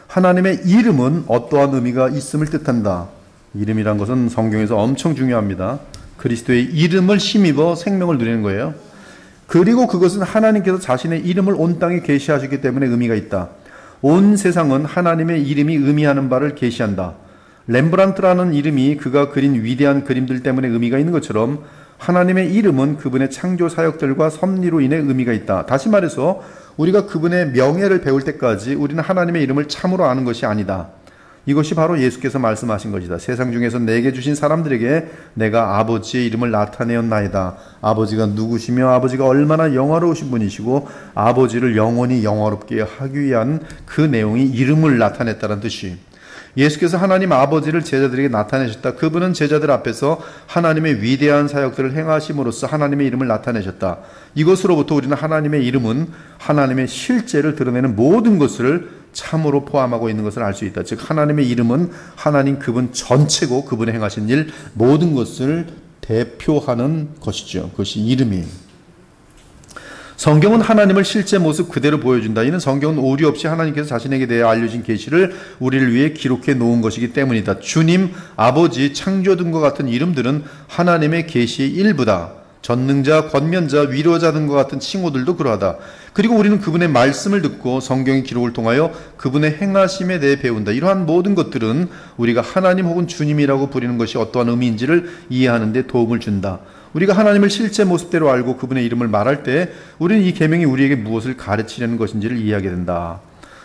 하나님의 이름은 어떠한 의미가 있음을 뜻한다. 이름이란 것은 성경에서 엄청 중요합니다. 그리스도의 이름을 힘입어 생명을 누리는 거예요. 그리고 그것은 하나님께서 자신의 이름을 온 땅에 계시하셨기 때문에 의미가 있다. 온 세상은 하나님의 이름이 의미하는 바를 계시한다. 렘브란트라는 이름이 그가 그린 위대한 그림들 때문에 의미가 있는 것처럼 하나님의 이름은 그분의 창조 사역들과 섭리로 인해 의미가 있다. 다시 말해서 우리가 그분의 명예를 배울 때까지 우리는 하나님의 이름을 참으로 아는 것이 아니다. 이것이 바로 예수께서 말씀하신 것이다. 세상 중에서 내게 주신 사람들에게 내가 아버지의 이름을 나타내었나이다. 아버지가 누구시며 아버지가 얼마나 영화로우신 분이시고 아버지를 영원히 영화롭게 하기 위한 그 내용이 이름을 나타냈다는 뜻이. 예수께서 하나님 아버지를 제자들에게 나타내셨다. 그분은 제자들 앞에서 하나님의 위대한 사역들을 행하심으로써 하나님의 이름을 나타내셨다. 이것으로부터 우리는 하나님의 이름은 하나님의 실제를 드러내는 모든 것을 참으로 포함하고 있는 것을 알 수 있다. 즉 하나님의 이름은 하나님 그분 전체고 그분의 행하신 일 모든 것을 대표하는 것이죠. 그것이 이름이에요. 성경은 하나님을 실제 모습 그대로 보여준다. 이는 성경은 오류 없이 하나님께서 자신에게 대해 알려진 계시를 우리를 위해 기록해 놓은 것이기 때문이다. 주님, 아버지, 창조 등과 같은 이름들은 하나님의 계시의 일부다. 전능자, 권면자, 위로자 등과 같은 칭호들도 그러하다. 그리고 우리는 그분의 말씀을 듣고 성경의 기록을 통하여 그분의 행하심에 대해 배운다. 이러한 모든 것들은 우리가 하나님 혹은 주님이라고 부르는 것이 어떠한 의미인지를 이해하는 데 도움을 준다. 우리가 하나님을 실제 모습대로 알고 그분의 이름을 말할 때 우리는 이 계명이 우리에게 무엇을 가르치려는 것인지를 이해하게 된다.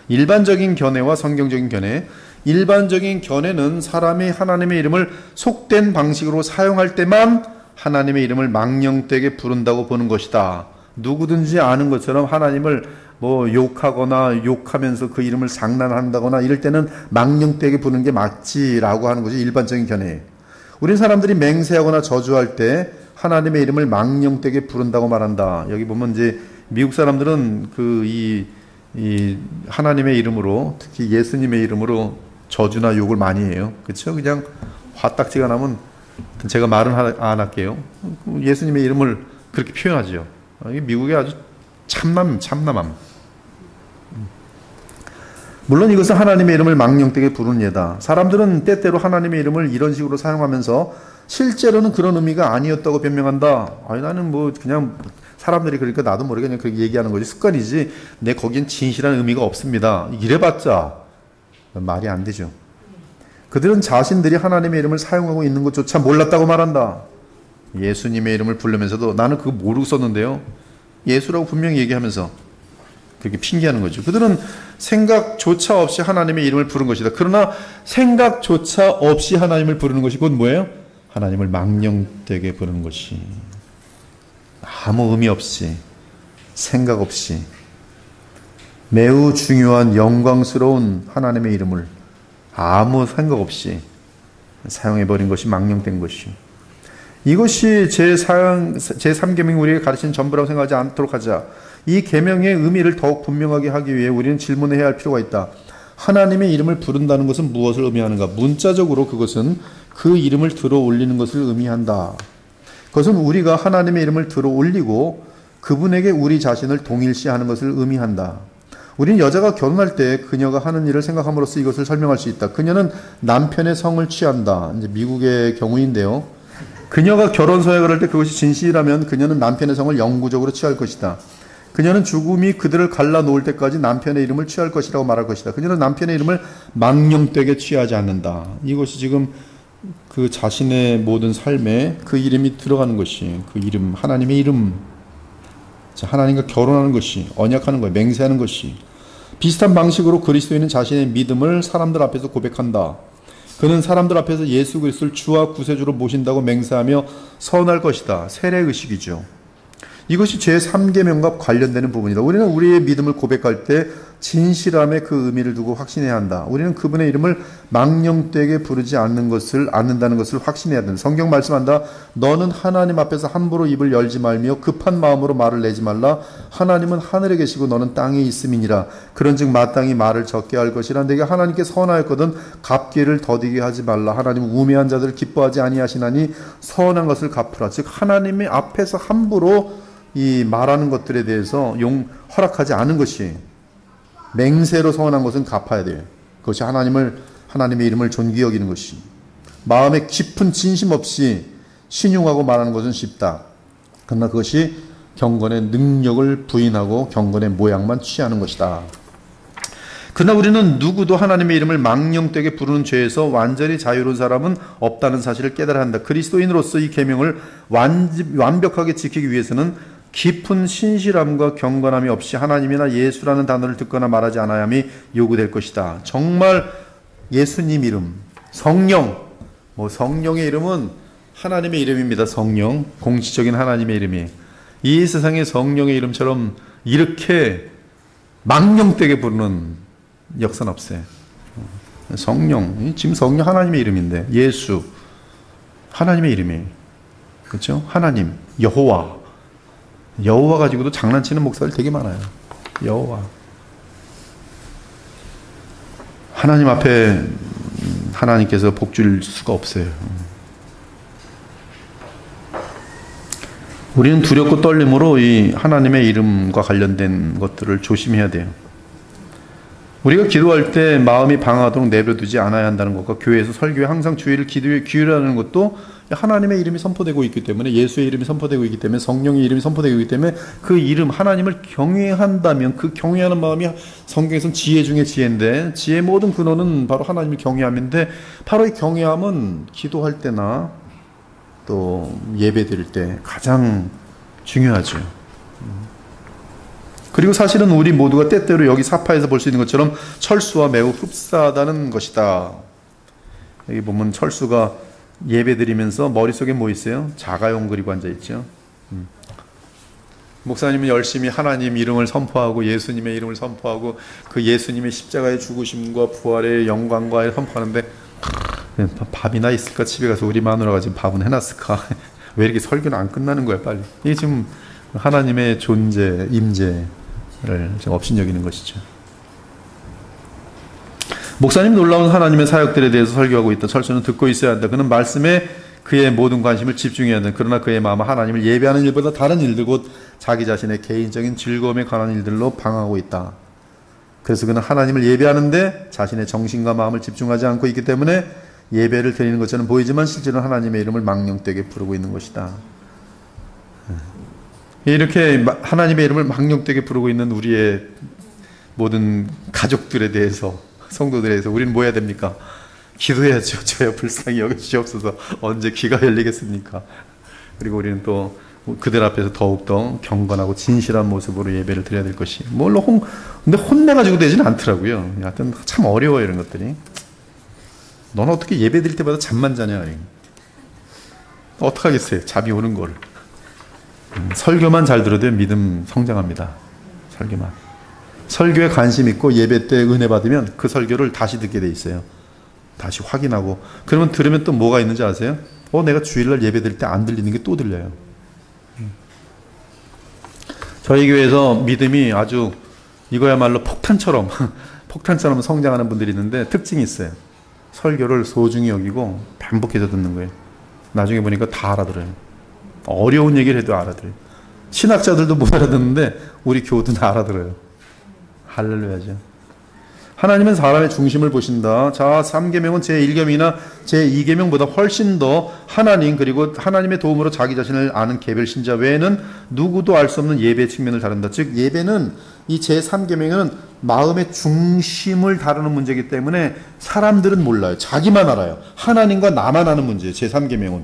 일반적인 견해와 성경적인 견해. 일반적인 견해는 사람이 하나님의 이름을 속된 방식으로 사용할 때만 하나님의 이름을 망령되게 부른다고 보는 것이다. 누구든지 아는 것처럼 하나님을 욕하거나 욕하면서 그 이름을 상난한다거나 이럴 때는 망령되게 부르는 게 맞지라고 하는 것이 일반적인 견해예요. 우리 사람들이 맹세하거나 저주할 때 하나님의 이름을 망령되게 부른다고 말한다. 여기 보면 이제 미국 사람들은 이 하나님의 이름으로 특히 예수님의 이름으로 저주나 욕을 많이 해요. 그렇죠? 그냥 화딱지가 나면 제가 말은 안 할게요. 예수님의 이름을 그렇게 표현하죠. 미국의 아주 참남함. 물론 이것은 하나님의 이름을 망령되게 부르는 예다. 사람들은 때때로 하나님의 이름을 이런 식으로 사용하면서 실제로는 그런 의미가 아니었다고 변명한다. 아니 나는 그냥 사람들이 그러니까 나도 모르게 그냥 그렇게 얘기하는 거지 습관이지 내 거기엔 진실한 의미가 없습니다. 이래봤자 말이 안 되죠. 그들은 자신들이 하나님의 이름을 사용하고 있는 것조차 몰랐다고 말한다. 예수님의 이름을 부르면서도 나는 그거 모르고 썼는데요. 예수라고 분명히 얘기하면서 그렇게 핑계하는 거죠. 그들은 생각조차 없이 하나님의 이름을 부른 것이다. 그러나 생각조차 없이 하나님을 부르는 것이 곧 뭐예요? 하나님을 망령되게 부르는 것이. 아무 의미 없이 생각 없이 매우 중요한 영광스러운 하나님의 이름을 아무 생각 없이 사용해버린 것이 망령된 것이. 이것이 제3계명이 우리에게 가르치는 전부라고 생각하지 않도록 하자. 이 계명의 의미를 더욱 분명하게 하기 위해 우리는 질문해야 할 필요가 있다. 하나님의 이름을 부른다는 것은 무엇을 의미하는가? 문자적으로 그것은 그 이름을 들어 올리는 것을 의미한다. 그것은 우리가 하나님의 이름을 들어 올리고 그분에게 우리 자신을 동일시하는 것을 의미한다. 우리는 여자가 결혼할 때 그녀가 하는 일을 생각함으로써 이것을 설명할 수 있다. 그녀는 남편의 성을 취한다. 이제 미국의 경우인데요. 그녀가 결혼 서약을 할 때 그것이 진실이라면 그녀는 남편의 성을 영구적으로 취할 것이다. 그녀는 죽음이 그들을 갈라놓을 때까지 남편의 이름을 취할 것이라고 말할 것이다. 그녀는 남편의 이름을 망령되게 취하지 않는다. 이것이 지금 그 자신의 모든 삶에 그 이름이 들어가는 것이, 그 이름, 하나님의 이름, 하나님과 결혼하는 것이, 언약하는 것, 맹세하는 것이, 비슷한 방식으로 그리스도인은 자신의 믿음을 사람들 앞에서 고백한다. 그는 사람들 앞에서 예수 그리스도를 주와 구세주로 모신다고 맹세하며 선할 것이다. 세례의식이죠. 이것이 제3계명과 관련되는 부분이다. 우리는 우리의 믿음을 고백할 때 진실함의 그 의미를 두고 확신해야 한다. 우리는 그분의 이름을 망령되게 부르지 않는다는 것을 확신해야 된다. 성경 말씀한다. 너는 하나님 앞에서 함부로 입을 열지 말며 급한 마음으로 말을 내지 말라. 하나님은 하늘에 계시고 너는 땅에 있음이니라. 그런즉 마땅히 말을 적게 할 것이라. 내가 하나님께 선하였거든 갚기를 더디게 하지 말라. 하나님은 우매한 자들을 기뻐하지 아니하시나니 선한 것을 갚으라. 즉 하나님의 앞에서 함부로 이 말하는 것들에 대해서 허락하지 않은 것이, 맹세로 서원한 것은 갚아야 돼요. 그것이 하나님의 이름을 존귀 여기는 것이, 마음에 깊은 진심 없이 신용하고 말하는 것은 쉽다. 그러나 그것이 경건의 능력을 부인하고 경건의 모양만 취하는 것이다. 그러나 우리는 누구도 하나님의 이름을 망령되게 부르는 죄에서 완전히 자유로운 사람은 없다는 사실을 깨달아야 한다. 그리스도인으로서 이 계명을 완벽하게 지키기 위해서는 깊은 신실함과 경건함이 없이 하나님이나 예수라는 단어를 듣거나 말하지 않아야 함이 요구될 것이다. 정말 예수님 이름, 성령, 성령의 이름은 하나님의 이름입니다. 성령, 공식적인 하나님의 이름이. 이 세상의 성령의 이름처럼 이렇게 망령되게 부르는 역사는 없어요. 성령, 지금 성령 하나님의 이름인데, 예수, 하나님의 이름이에요. 그렇죠? 하나님, 여호와 가지고도 장난치는 목사들 되게 많아요. 여호와. 하나님 앞에 하나님께서 복 줄 수가 없어요. 우리는 두렵고 떨림으로 이 하나님의 이름과 관련된 것들을 조심해야 돼요. 우리가 기도할 때 마음이 방황하도록 내버려두지 않아야 한다는 것과 교회에서 설교에 항상 주의를 기도에 기울이라는 것도 하나님의 이름이 선포되고 있기 때문에, 예수의 이름이 선포되고 있기 때문에, 성령의 이름이 선포되고 있기 때문에 그 이름 하나님을 경외한다면 그 경외하는 마음이 성경에서는 지혜 중에 지혜인데, 지혜의 모든 근원은 바로 하나님을 경외함인데, 바로 이 경외함은 기도할 때나 또 예배 드릴 때 가장 중요하죠. 그리고 사실은 우리 모두가 때때로 여기 사파에서 볼 수 있는 것처럼 철수와 매우 흡사하다는 것이다. 여기 보면 철수가 예배 드리면서 머릿속에 뭐 있어요? 자가용 그리고 앉아있죠. 목사님은 열심히 하나님 이름을 선포하고 예수님의 이름을 선포하고 그 예수님의 십자가의 죽으심과 부활의 영광과 선포하는데, 밥이나 있을까? 집에 가서 우리 마누라가 지금 밥은 해놨을까? 왜 이렇게 설교는 안 끝나는 거야 빨리? 이게 지금 하나님의 존재, 임재를 지금 업신여기는 것이죠. 목사님 놀라운 하나님의 사역들에 대해서 설교하고 있다. 철수는 듣고 있어야 한다. 그는 말씀에 그의 모든 관심을 집중해야 한다. 그러나 그의 마음은 하나님을 예배하는 일보다 다른 일들, 곧 자기 자신의 개인적인 즐거움에 관한 일들로 방황하고 있다. 그래서 그는 하나님을 예배하는데 자신의 정신과 마음을 집중하지 않고 있기 때문에 예배를 드리는 것처럼 보이지만 실제로는 하나님의 이름을 망령되게 부르고 있는 것이다. 이렇게 하나님의 이름을 망령되게 부르고 있는 우리의 모든 가족들에 대해서, 성도들에 대해서 우리는 뭐 해야 됩니까? 기도해야죠. 저여 불쌍히 여겨주시옵소서. 언제 귀가 열리겠습니까? 그리고 우리는 또 그들 앞에서 더욱더 경건하고 진실한 모습으로 예배를 드려야 될 것이, 근데 혼내가지고 되지는 않더라고요. 하여튼 참 어려워요, 이런 것들이. 너는 어떻게 예배 드릴 때마다 잠만 자냐? 어떡하겠어요, 잠이 오는 걸. 설교만 잘 들어도 믿음 성장합니다. 설교만. 설교에 관심 있고 예배 때 은혜 받으면 그 설교를 다시 듣게 돼 있어요. 다시 확인하고. 그러면 들으면 또 뭐가 있는지 아세요? 내가 주일날 예배 드릴 때 안 들리는 게 또 들려요. 저희 교회에서 믿음이 아주 이거야말로 폭탄처럼 성장하는 분들이 있는데 특징이 있어요. 설교를 소중히 여기고 반복해서 듣는 거예요. 나중에 보니까 다 알아들어요. 어려운 얘기를 해도 알아들어요. 신학자들도 못 알아듣는데 우리 교우도 알아들어요. 할렐루야죠. 하나님은 사람의 중심을 보신다. 자, 3계명은 제1계명이나 제2계명보다 훨씬 더 하나님 그리고 하나님의 도움으로 자기 자신을 아는 개별 신자 외에는 누구도 알 수 없는 예배의 측면을 다룬다. 즉 예배는 이 제3계명은 마음의 중심을 다루는 문제이기 때문에 사람들은 몰라요. 자기만 알아요. 하나님과 나만 아는 문제예요. 제3계명은.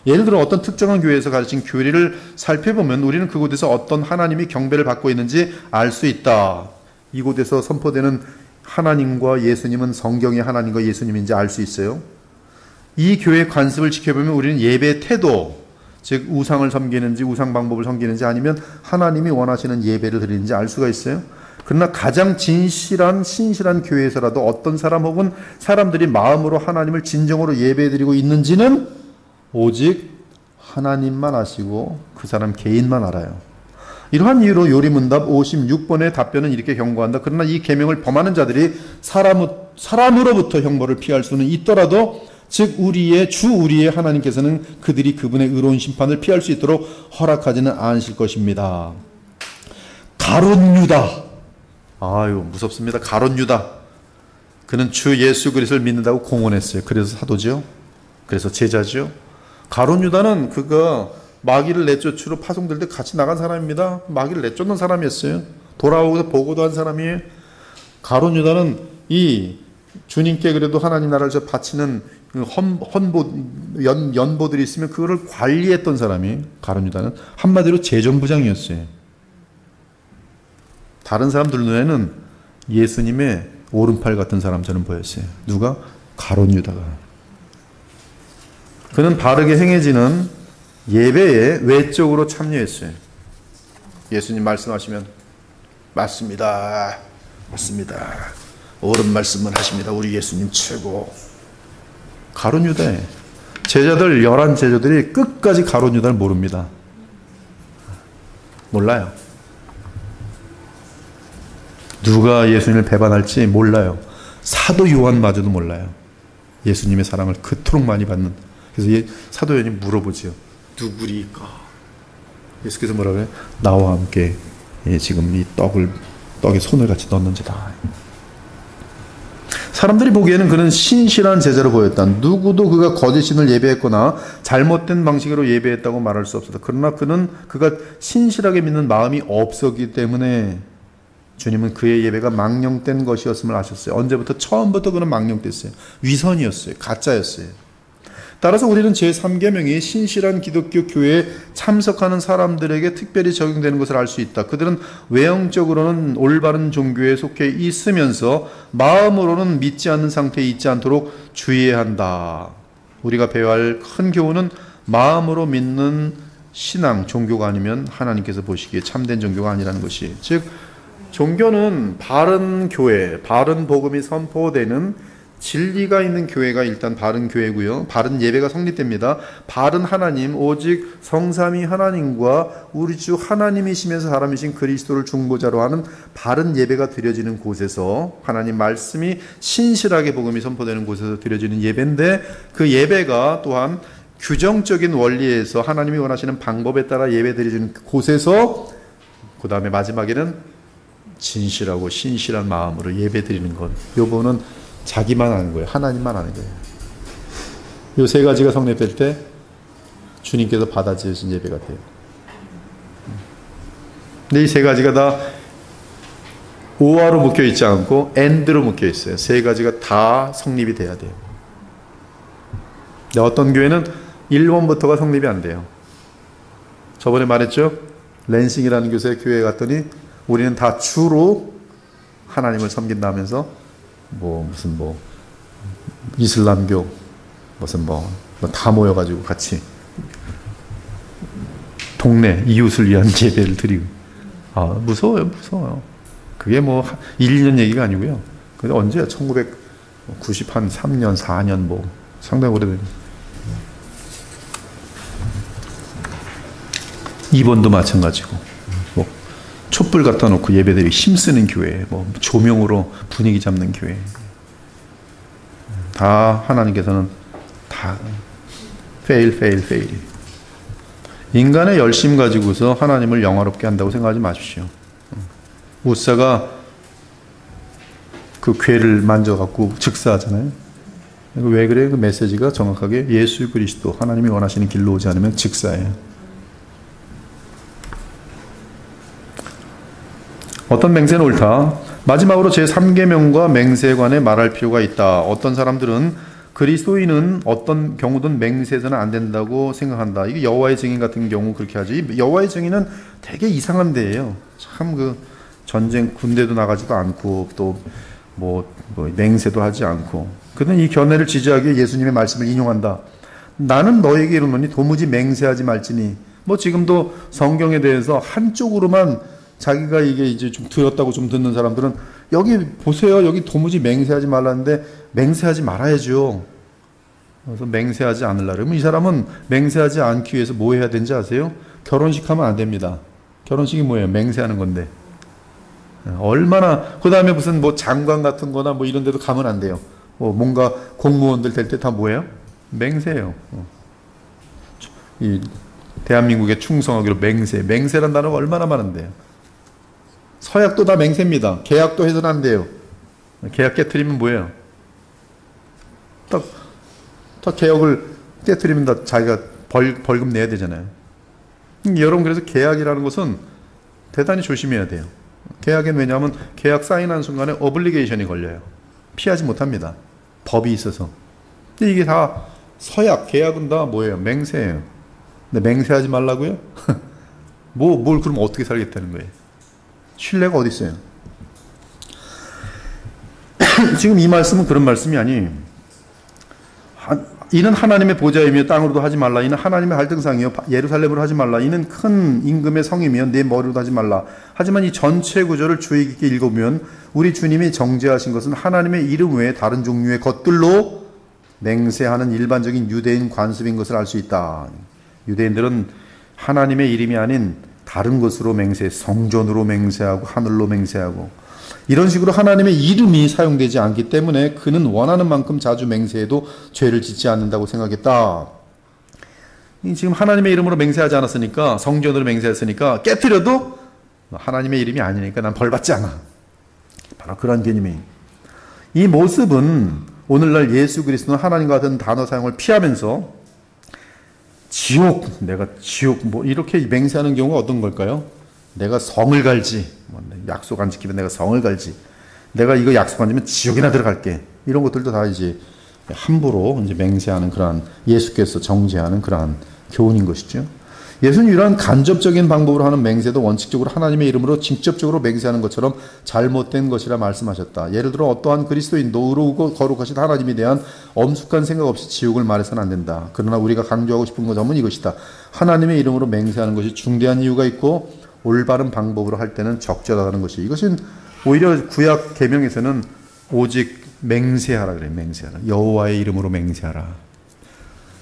예를 들어 어떤 특정한 교회에서 가르친 교리를 살펴보면 우리는 그곳에서 어떤 하나님이 경배를 받고 있는지 알 수 있다. 이곳에서 선포되는 하나님과 예수님은 성경의 하나님과 예수님인지 알 수 있어요. 이 교회의 관습을 지켜보면 우리는 예배의 태도, 즉 우상을 섬기는지 우상 방법을 섬기는지 아니면 하나님이 원하시는 예배를 드리는지 알 수가 있어요. 그러나 가장 진실한 신실한 교회에서라도 어떤 사람 혹은 사람들이 마음으로 하나님을 진정으로 예배드리고 있는지는 오직 하나님만 아시고 그 사람 개인만 알아요. 이러한 이유로 요리문답 56번의 답변은 이렇게 경고한다. 그러나 이 계명을 범하는 자들이 사람으로부터 형벌을 피할 수는 있더라도 즉 우리의 하나님께서는 그들이 그분의 의로운 심판을 피할 수 있도록 허락하지는 않으실 것입니다. 가룟 유다. 아유 무섭습니다. 가룟 유다. 그는 주 예수 그리스도를 믿는다고 공언했어요. 그래서 사도죠. 그래서 제자죠. 가룟 유다는 그가 마귀를 내쫓으러 파송될 때 같이 나간 사람입니다. 마귀를 내쫓는 사람이었어요. 돌아오고서 보고도 한 사람이에요. 가룟 유다는 이 주님께 그래도 하나님 나라를 바치는 연보들이 있으면 그거를 관리했던 사람이 가룟 유다는 한마디로 재정부장이었어요. 다른 사람들 눈에는 예수님의 오른팔 같은 사람처럼 보였어요. 누가? 가룟 유다가. 그는 바르게 행해지는 예배에 외적으로 참여했어요. 예수님 말씀하시면 맞습니다. 맞습니다. 옳은 말씀을 하십니다. 우리 예수님 최고. 가룟 유다에 제자들 11제자들이 끝까지 가룟 유다를 모릅니다. 몰라요. 누가 예수님을 배반할지 몰라요. 사도 요한마저도 몰라요. 예수님의 사랑을 그토록 많이 받는. 그래서 사도 요한이 물어보죠. 누구리까? 예수께서 뭐라고 해요? 나와 함께 지금 이 떡에 손을 같이 넣는지다. 사람들이 보기에는 그는 신실한 제자로 보였다. 누구도 그가 거짓신을 예배했거나 잘못된 방식으로 예배했다고 말할 수 없었다. 그러나 그가 신실하게 믿는 마음이 없었기 때문에 주님은 그의 예배가 망령된 것이었음을 아셨어요. 언제부터? 처음부터 그는 망령됐어요. 위선이었어요. 가짜였어요. 따라서 우리는 제3계명이 신실한 기독교 교회에 참석하는 사람들에게 특별히 적용되는 것을 알 수 있다. 그들은 외형적으로는 올바른 종교에 속해 있으면서 마음으로는 믿지 않는 상태에 있지 않도록 주의해야 한다. 우리가 배워야 할 큰 교훈은 마음으로 믿는 신앙, 종교가 아니면 하나님께서 보시기에 참된 종교가 아니라는 것이. 즉 종교는 바른 교회, 바른 복음이 선포되는 진리가 있는 교회가 일단 바른 교회고요. 바른 예배가 성립됩니다. 바른 하나님, 오직 성삼위 하나님과 우리 주 하나님이시면서 사람이신 그리스도를 중보자로 하는 바른 예배가 드려지는 곳에서 하나님 말씀이 신실하게 복음이 선포되는 곳에서 드려지는 예배인데 그 예배가 또한 규정적인 원리에서 하나님이 원하시는 방법에 따라 예배 드려지는 곳에서 그 다음에 마지막에는 진실하고 신실한 마음으로 예배 드리는 것. 요거는 자기만 아는 거예요. 하나님만 아는 거예요. 이 세 가지가 성립될 때 주님께서 받아주신 예배가 돼요. 근데 이 세 가지가 다 오화로 묶여 있지 않고 엔드로 묶여 있어요. 세 가지가 다 성립이 돼야 돼요. 근데 어떤 교회는 1번부터가 성립이 안 돼요. 저번에 말했죠? 랜싱이라는 교회에 갔더니 우리는 다 주로 하나님을 섬긴다면서 무슨 이슬람교 무슨 다 모여가지고 같이 동네 이웃을 위한 예배를 드리고 무서워요. 그게 1, 2년 얘기가 아니고요. 근데 언제야? 1993년 4년 상당히 오래된. 2번도 마찬가지고 촛불 갖다 놓고 예배드리기 힘쓰는 교회, 조명으로 분위기 잡는 교회. 다 하나님께서는 다 fail. 인간의 열심 가지고서 하나님을 영화롭게 한다고 생각하지 마십시오. 우사가 그 궤를 만져갖고 즉사하잖아요. 왜 그래요? 그 메시지가 정확하게 예수 그리스도 하나님이 원하시는 길로 오지 않으면 즉사예요. 어떤 맹세는 옳다. 마지막으로 제3계명과 맹세에 관해 말할 필요가 있다. 어떤 사람들은 그리스도인은 어떤 경우든 맹세해서는 안 된다고 생각한다. 이게 여호와의 증인 같은 경우 그렇게 하지. 여호와의 증인은 되게 이상한 데예요. 참 그 전쟁 군대도 나가지도 않고 또 뭐 맹세도 하지 않고. 그는 이 견해를 지지하기에 예수님의 말씀을 인용한다. 나는 너에게 이르노니 도무지 맹세하지 말지니. 뭐 지금도 성경에 대해서 한쪽으로만 자기가 이게 이제 좀 들었다고 좀 듣는 사람들은 여기 보세요. 여기 도무지 맹세하지 말라는데 맹세하지 말아야죠. 그래서 맹세하지 않으려 그러면 이 사람은 맹세하지 않기 위해서 뭐 해야 되는지 아세요? 결혼식 하면 안 됩니다. 결혼식이 뭐예요? 맹세하는 건데. 얼마나, 그 다음에 무슨 뭐 장관 같은 거나 뭐 이런 데도 가면 안 돼요. 뭔가 공무원들 될 때 다 뭐예요? 맹세예요. 이 대한민국에 충성하기로 맹세란 단어가 얼마나 많은데요. 서약도 다 맹세입니다. 계약도 해서는 안 돼요. 계약 깨트리면 뭐예요? 딱 계약을 깨트리면 다 자기가 벌금 내야 되잖아요. 여러분, 그래서 계약이라는 것은 대단히 조심해야 돼요. 계약엔 왜냐하면 계약 사인한 순간에 어블리게이션이 걸려요. 피하지 못합니다. 법이 있어서. 근데 이게 다 서약, 계약은 다 뭐예요? 맹세예요. 근데 맹세하지 말라고요? 뭘 그럼 어떻게 살겠다는 거예요? 신뢰가 어디 있어요? 지금 이 말씀은 그런 말씀이 아니에요. 이는 하나님의 보좌이며 땅으로도 하지 말라. 이는 하나님의 할등상이요 예루살렘으로 하지 말라. 이는 큰 임금의 성이며 내 머리로도 하지 말라. 하지만 이 전체 구절을 주의 깊게 읽어보면 우리 주님이 정죄하신 것은 하나님의 이름 외에 다른 종류의 것들로 맹세하는 일반적인 유대인 관습인 것을 알 수 있다. 유대인들은 하나님의 이름이 아닌 다른 것으로 성전으로 맹세하고 하늘로 맹세하고 이런 식으로 하나님의 이름이 사용되지 않기 때문에 그는 원하는 만큼 자주 맹세해도 죄를 짓지 않는다고 생각했다. 지금 하나님의 이름으로 맹세하지 않았으니까, 성전으로 맹세했으니까 깨트려도 하나님의 이름이 아니니까 난 벌받지 않아. 바로 그런 개념이에요. 이 모습은 오늘날 예수 그리스도는 하나님과 같은 단어 사용을 피하면서 내가 지옥 뭐 이렇게 맹세하는 경우가 어떤 걸까요? 내가 성을 갈지, 약속 안 지키면 내가 성을 갈지, 내가 이거 약속 안 지면 지옥이나 들어갈게. 이런 것들도 다 이제 함부로 이제 맹세하는 그러한, 예수께서 정죄하는 그러한 교훈인 것이죠. 예수는 이러한 간접적인 방법으로 하는 맹세도 원칙적으로 하나님의 이름으로 직접적으로 맹세하는 것처럼 잘못된 것이라 말씀하셨다. 예를 들어 어떠한 그리스도인도 의로우고 거룩하신 하나님에 대한 엄숙한 생각 없이 지옥을 말해서는 안 된다. 그러나 우리가 강조하고 싶은 점은 이것이다. 하나님의 이름으로 맹세하는 것이 중대한 이유가 있고 올바른 방법으로 할 때는 적절하다는 것이, 이것은 오히려 구약 계명에서는 오직 맹세하라 그래요. 맹세하라. 여호와의 이름으로 맹세하라.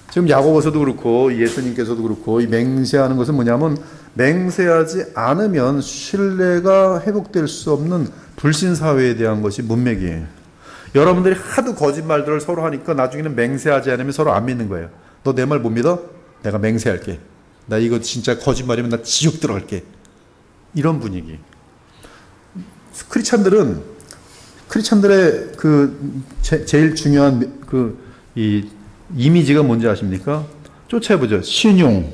지금 야고보서도 그렇고 예수님께서도 그렇고 이 맹세하는 것은 뭐냐면 맹세하지 않으면 신뢰가 회복될 수 없는 불신사회에 대한 것이 문맥이에요. 여러분들이 하도 거짓말들을 서로 하니까 나중에는 맹세하지 않으면 서로 안 믿는 거예요. 너 내 말 못 믿어? 내가 맹세할게. 나 이거 진짜 거짓말이면 나 지옥 들어갈게. 이런 분위기. 크리스찬들의 제일 중요한 이 이미지가 뭔지 아십니까? 쫓아보죠. 신용.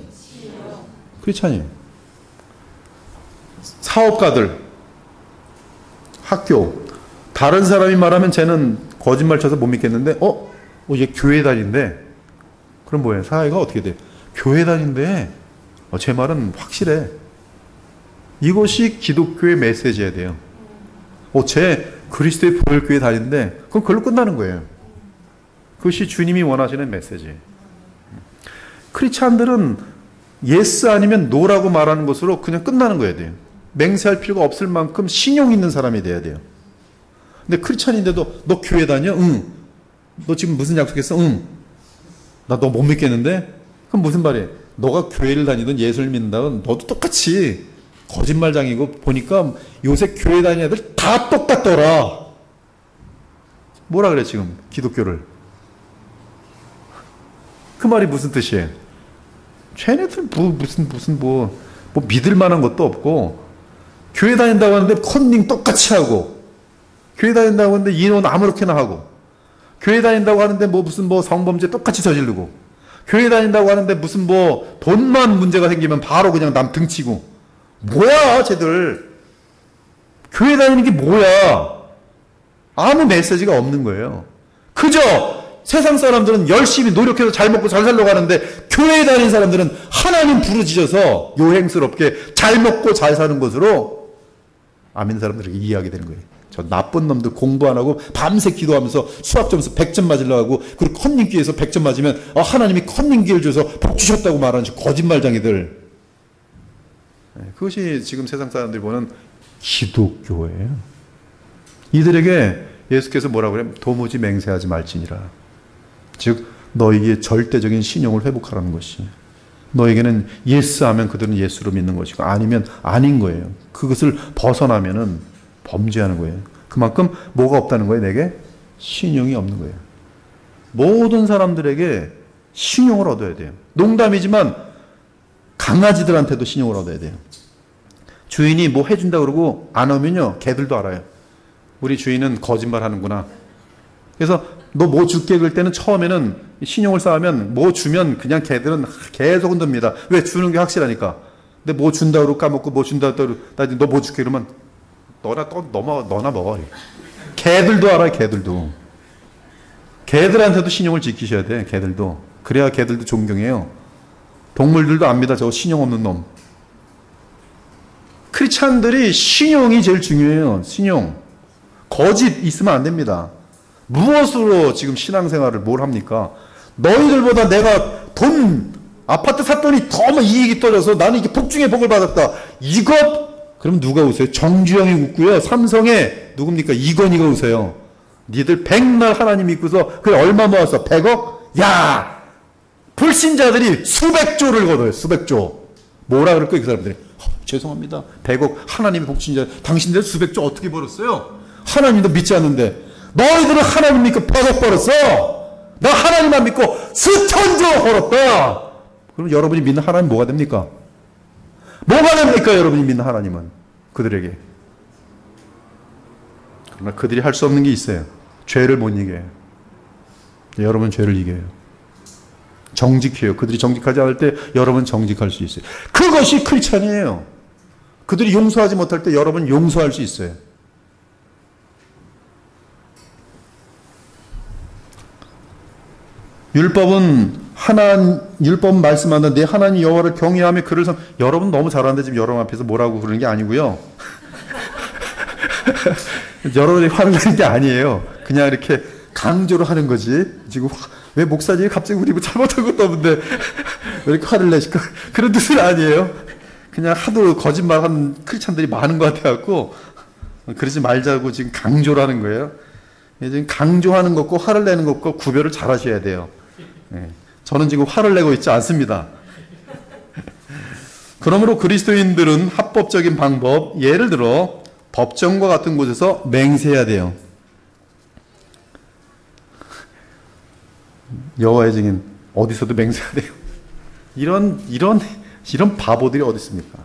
크리스찬이에요. 사업가들, 학교. 다른 사람이 말하면 쟤는 거짓말 쳐서 못 믿겠는데, 얘 교회 다닌대. 그럼 뭐예요? 사회가 어떻게 돼? 교회 다닌대. 제 말은 확실해. 이것이 기독교의 메시지여야 돼요. 쟤 그리스도의 보혈교회 다니는데, 그럼 그걸로 끝나는 거예요. 그것이 주님이 원하시는 메시지. 크리스찬들은 예스 아니면 노라고 말하는 것으로 그냥 끝나는 거야 돼요. 맹세할 필요가 없을 만큼 신용 있는 사람이 돼야 돼요. 근데 크리스찬인데도 너 교회 다녀? 응. 너 지금 무슨 약속했어? 응. 나 너 못 믿겠는데? 그럼 무슨 말이에요? 너가 교회를 다니든 예수를 믿는다든 너도 똑같이 거짓말장이고, 보니까 요새 교회 다니는 애들 다 똑같더라. 뭐라 그래 지금 기독교를? 그 말이 무슨 뜻이에요? 쟤네들 뭐 믿을 만한 것도 없고, 교회 다닌다고 하는데 컨닝 똑같이 하고, 교회 다닌다고 하는데 인원 아무렇게나 하고, 교회 다닌다고 하는데 무슨 성범죄 똑같이 저지르고, 교회 다닌다고 하는데 무슨 돈만 문제가 생기면 바로 그냥 남 등치고. 뭐야 쟤들. 교회 다니는 게 뭐야. 아무 메시지가 없는 거예요. 그저 세상 사람들은 열심히 노력해서 잘 먹고 잘 살려고 하는데, 교회에 다니는 사람들은 하나님 부르짖어서 요행스럽게 잘 먹고 잘 사는 것으로 아멘 사람들에게 이해하게 되는 거예요. 저 나쁜 놈들 공부 안 하고 밤새 기도하면서 수학 점수 100점 맞으려고 하고, 그리고 컨닝 기회에서 100점 맞으면 하나님이 컨닝 기회를 줘서 복 주셨다고 말하는 저 거짓말장이들. 그것이 지금 세상 사람들이 보는 기독교예요. 이들에게 예수께서 뭐라고 그래요? 도무지 맹세하지 말지니라. 즉 너에게 절대적인 신용을 회복하라는 것이, 너에게는 예스하면 그들은 예수로 믿는 것이고 아니면 아닌 거예요. 그것을 벗어나면은 범죄하는 거예요. 그만큼 뭐가 없다는 거예요? 내게 신용이 없는 거예요. 모든 사람들에게 신용을 얻어야 돼요. 농담이지만 강아지들한테도 신용을 얻어야 돼요. 주인이 뭐 해준다 그러고 안 오면요, 개들도 알아요. 우리 주인은 거짓말 하는구나. 그래서 너 뭐 줄게 그럴 때는 처음에는 신용을 쌓으면 뭐 주면 그냥 개들은 계속 흔듭니다. 왜? 주는 게 확실하니까. 근데 뭐 준다 그러고 까먹고 뭐 준다 그러고 너 뭐 줄게 그러면 너나 먹어. 개들도 알아요. 개들도. 개들한테도 신용을 지키셔야 돼. 개들도. 그래야 개들도 존경해요. 동물들도 압니다. 저거 신용 없는 놈. 크리스찬들이 신용이 제일 중요해요. 신용. 거짓 있으면 안 됩니다. 무엇으로 지금 신앙생활을 뭘 합니까? 너희들보다 내가 아파트 샀더니 더 이익이 떨어져서 나는 이게 복중에 복을 받았다. 이것? 그럼 누가 웃어요? 정주영이 웃고요. 삼성에 누굽니까? 이건희가 웃어요. 니들 백날 하나님 믿고서 그래 얼마 모았어? 100억? 야! 불신자들이 수백조를 거둬요. 수백조. 뭐라 그럴 거예요? 그 사람들이. 죄송합니다. 100억 하나님의 복신자. 당신들 수백조 어떻게 벌었어요? 하나님도 믿지 않는데. 너희들은 하나님 믿고 100억 벌었어. 나 하나님만 믿고 수천조 벌었다. 그럼 여러분이 믿는 하나님 뭐가 됩니까? 뭐가 됩니까? 여러분이 믿는 하나님은 그들에게. 그러나 그들이 할 수 없는 게 있어요. 죄를 못 이겨요. 여러분 죄를 이겨요. 정직해요. 그들이 정직하지 않을 때 여러분 정직할 수 있어요. 그것이 크리스찬이에요. 그들이 용서하지 못할 때 여러분 용서할 수 있어요. 율법은 율법은 말씀한다. 내 하나님 여호와를 경외하며 그를 여러분 너무 잘하는데 지금 여러분 앞에서 뭐라고 그러는 게 아니고요. 여러분이 화를 내는 게 아니에요. 그냥 이렇게 강조를 하는 거지. 지금 왜 목사님이 갑자기 우리 뭐 잘못한 것도 없는데 왜 이렇게 화를 내실까? 그런 뜻은 아니에요. 그냥 하도 거짓말하는 크리스찬들이 많은 것 같아갖고 그러지 말자고 지금 강조를 하는 거예요. 지금 강조하는 것과 화를 내는 것과 구별을 잘 하셔야 돼요. 저는 지금 화를 내고 있지 않습니다. 그러므로 그리스도인들은 합법적인 방법, 예를 들어 법정과 같은 곳에서 맹세해야 돼요. 여호와의 증인 어디서도 맹세해야 돼요. 이런 바보들이 어디 있습니까?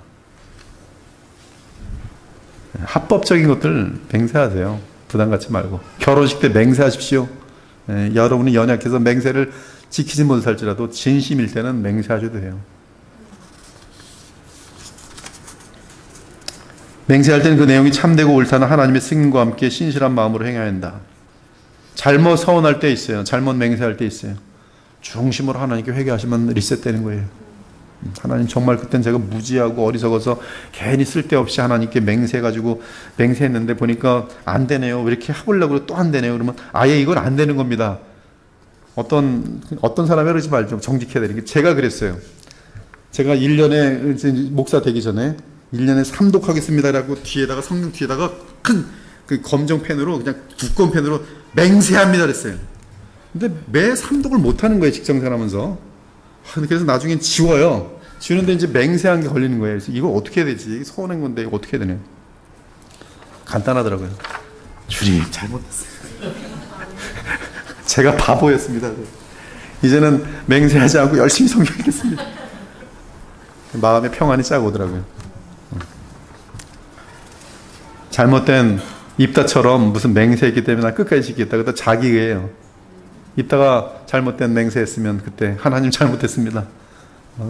합법적인 것들 맹세하세요. 부담 갖지 말고. 결혼식 때 맹세하십시오. 여러분이 연약해서 맹세를 지키지 못할지라도 진심일 때는 맹세하셔도 돼요. 맹세할 때는 그 내용이 참되고 옳다는 하나님의 승인과 함께 신실한 마음으로 행해야 한다. 잘못 서운할 때 있어요. 잘못 맹세할 때 있어요. 중심으로 하나님께 회개하시면 리셋되는 거예요. 하나님 정말 그땐 제가 무지하고 어리석어서 괜히 쓸데없이 하나님께 맹세해가지고 맹세했는데 보니까 안 되네요. 왜 이렇게 해보려고 또 안 되네요. 그러면 아예 이건 안 되는 겁니다. 어떤 사람이 그러지 말죠. 정직해야 되는 게. 제가 그랬어요. 제가 1년에 목사 되기 전에 1년에 3독하겠습니다라고 뒤에다가 성경 뒤에다가 큰 그 검정 펜으로 그냥 두꺼운 펜으로 맹세합니다 그랬어요. 근데 매 3독을 못 하는 거예요. 직장생활 하면서. 그래서 나중엔 지워요. 지우는데 이제 맹세한 게 걸리는 거예요. 그래서 이거 어떻게 해야 되지? 서운한 건데 이거 어떻게 해야 되냐? 간단하더라고요. 주님 잘못했어요. 제가 바보였습니다. 이제는 맹세하지 않고 열심히 성경 읽겠습니다. 마음에 평안이 싹 오더라고요. 잘못된 입다처럼 무슨 맹세했기 때문에 나 끝까지 지키겠다. 그때 자기예요. 입다가 잘못된 맹세했으면 그때 하나님 잘못했습니다.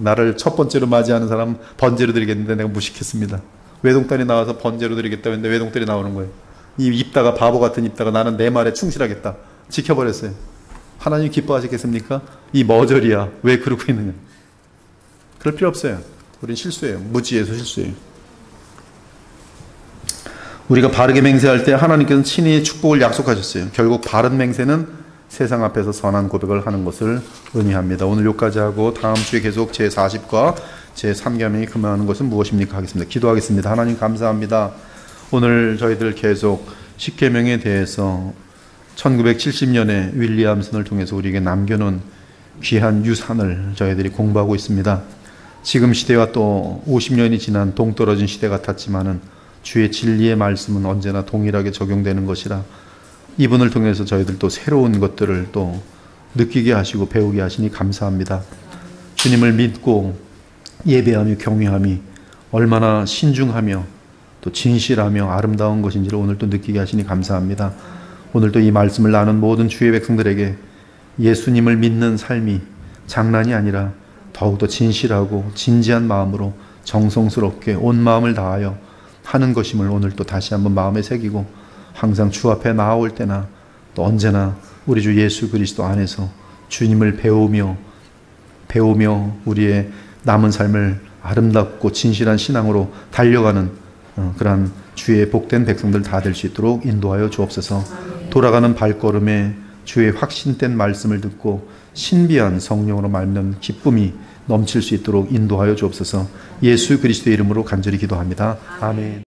나를 첫 번째로 맞이하는 사람 번제로 드리겠는데 내가 무식했습니다. 외동딸이 나와서 번제로 드리겠다고 했는데 외동딸이 나오는 거예요. 이 입다가 바보 같은 입다가 나는 내 말에 충실하겠다. 지켜버렸어요. 하나님 기뻐하시겠습니까? 이 머저리야. 왜 그러고 있느냐. 그럴 필요 없어요. 우린 실수예요. 무지해서 실수예요. 우리가 바르게 맹세할 때 하나님께서는 친히 축복을 약속하셨어요. 결국 바른 맹세는 세상 앞에서 선한 고백을 하는 것을 의미합니다. 오늘 여기까지 하고 다음 주에 계속 제40과 제3계명이 금하는 것은 무엇입니까? 하겠습니다. 기도하겠습니다. 하나님 감사합니다. 오늘 저희들 계속 10계명에 대해서 1970년에 윌리엄슨을 통해서 우리에게 남겨놓은 귀한 유산을 저희들이 공부하고 있습니다. 지금 시대와 또 50년이 지난 동떨어진 시대 같았지만은 주의 진리의 말씀은 언제나 동일하게 적용되는 것이라 이분을 통해서 저희들 또 새로운 것들을 또 느끼게 하시고 배우게 하시니 감사합니다. 주님을 믿고 예배하며 경외함이 얼마나 신중하며 또 진실하며 아름다운 것인지를 오늘 또 느끼게 하시니 감사합니다. 오늘 또 이 말씀을 나눈 모든 주의 백성들에게 예수님을 믿는 삶이 장난이 아니라 더욱더 진실하고 진지한 마음으로 정성스럽게 온 마음을 다하여 하는 것임을 오늘 또 다시 한번 마음에 새기고 항상 주 앞에 나아올 때나 또 언제나 우리 주 예수 그리스도 안에서 주님을 배우며 우리의 남은 삶을 아름답고 진실한 신앙으로 달려가는 그러한 주의 복된 백성들 다 될 수 있도록 인도하여 주옵소서. 돌아가는 발걸음에 주의 확신된 말씀을 듣고 신비한 성령으로 말미암는 기쁨이 넘칠 수 있도록 인도하여 주옵소서. 예수 그리스도의 이름으로 간절히 기도합니다. 아멘.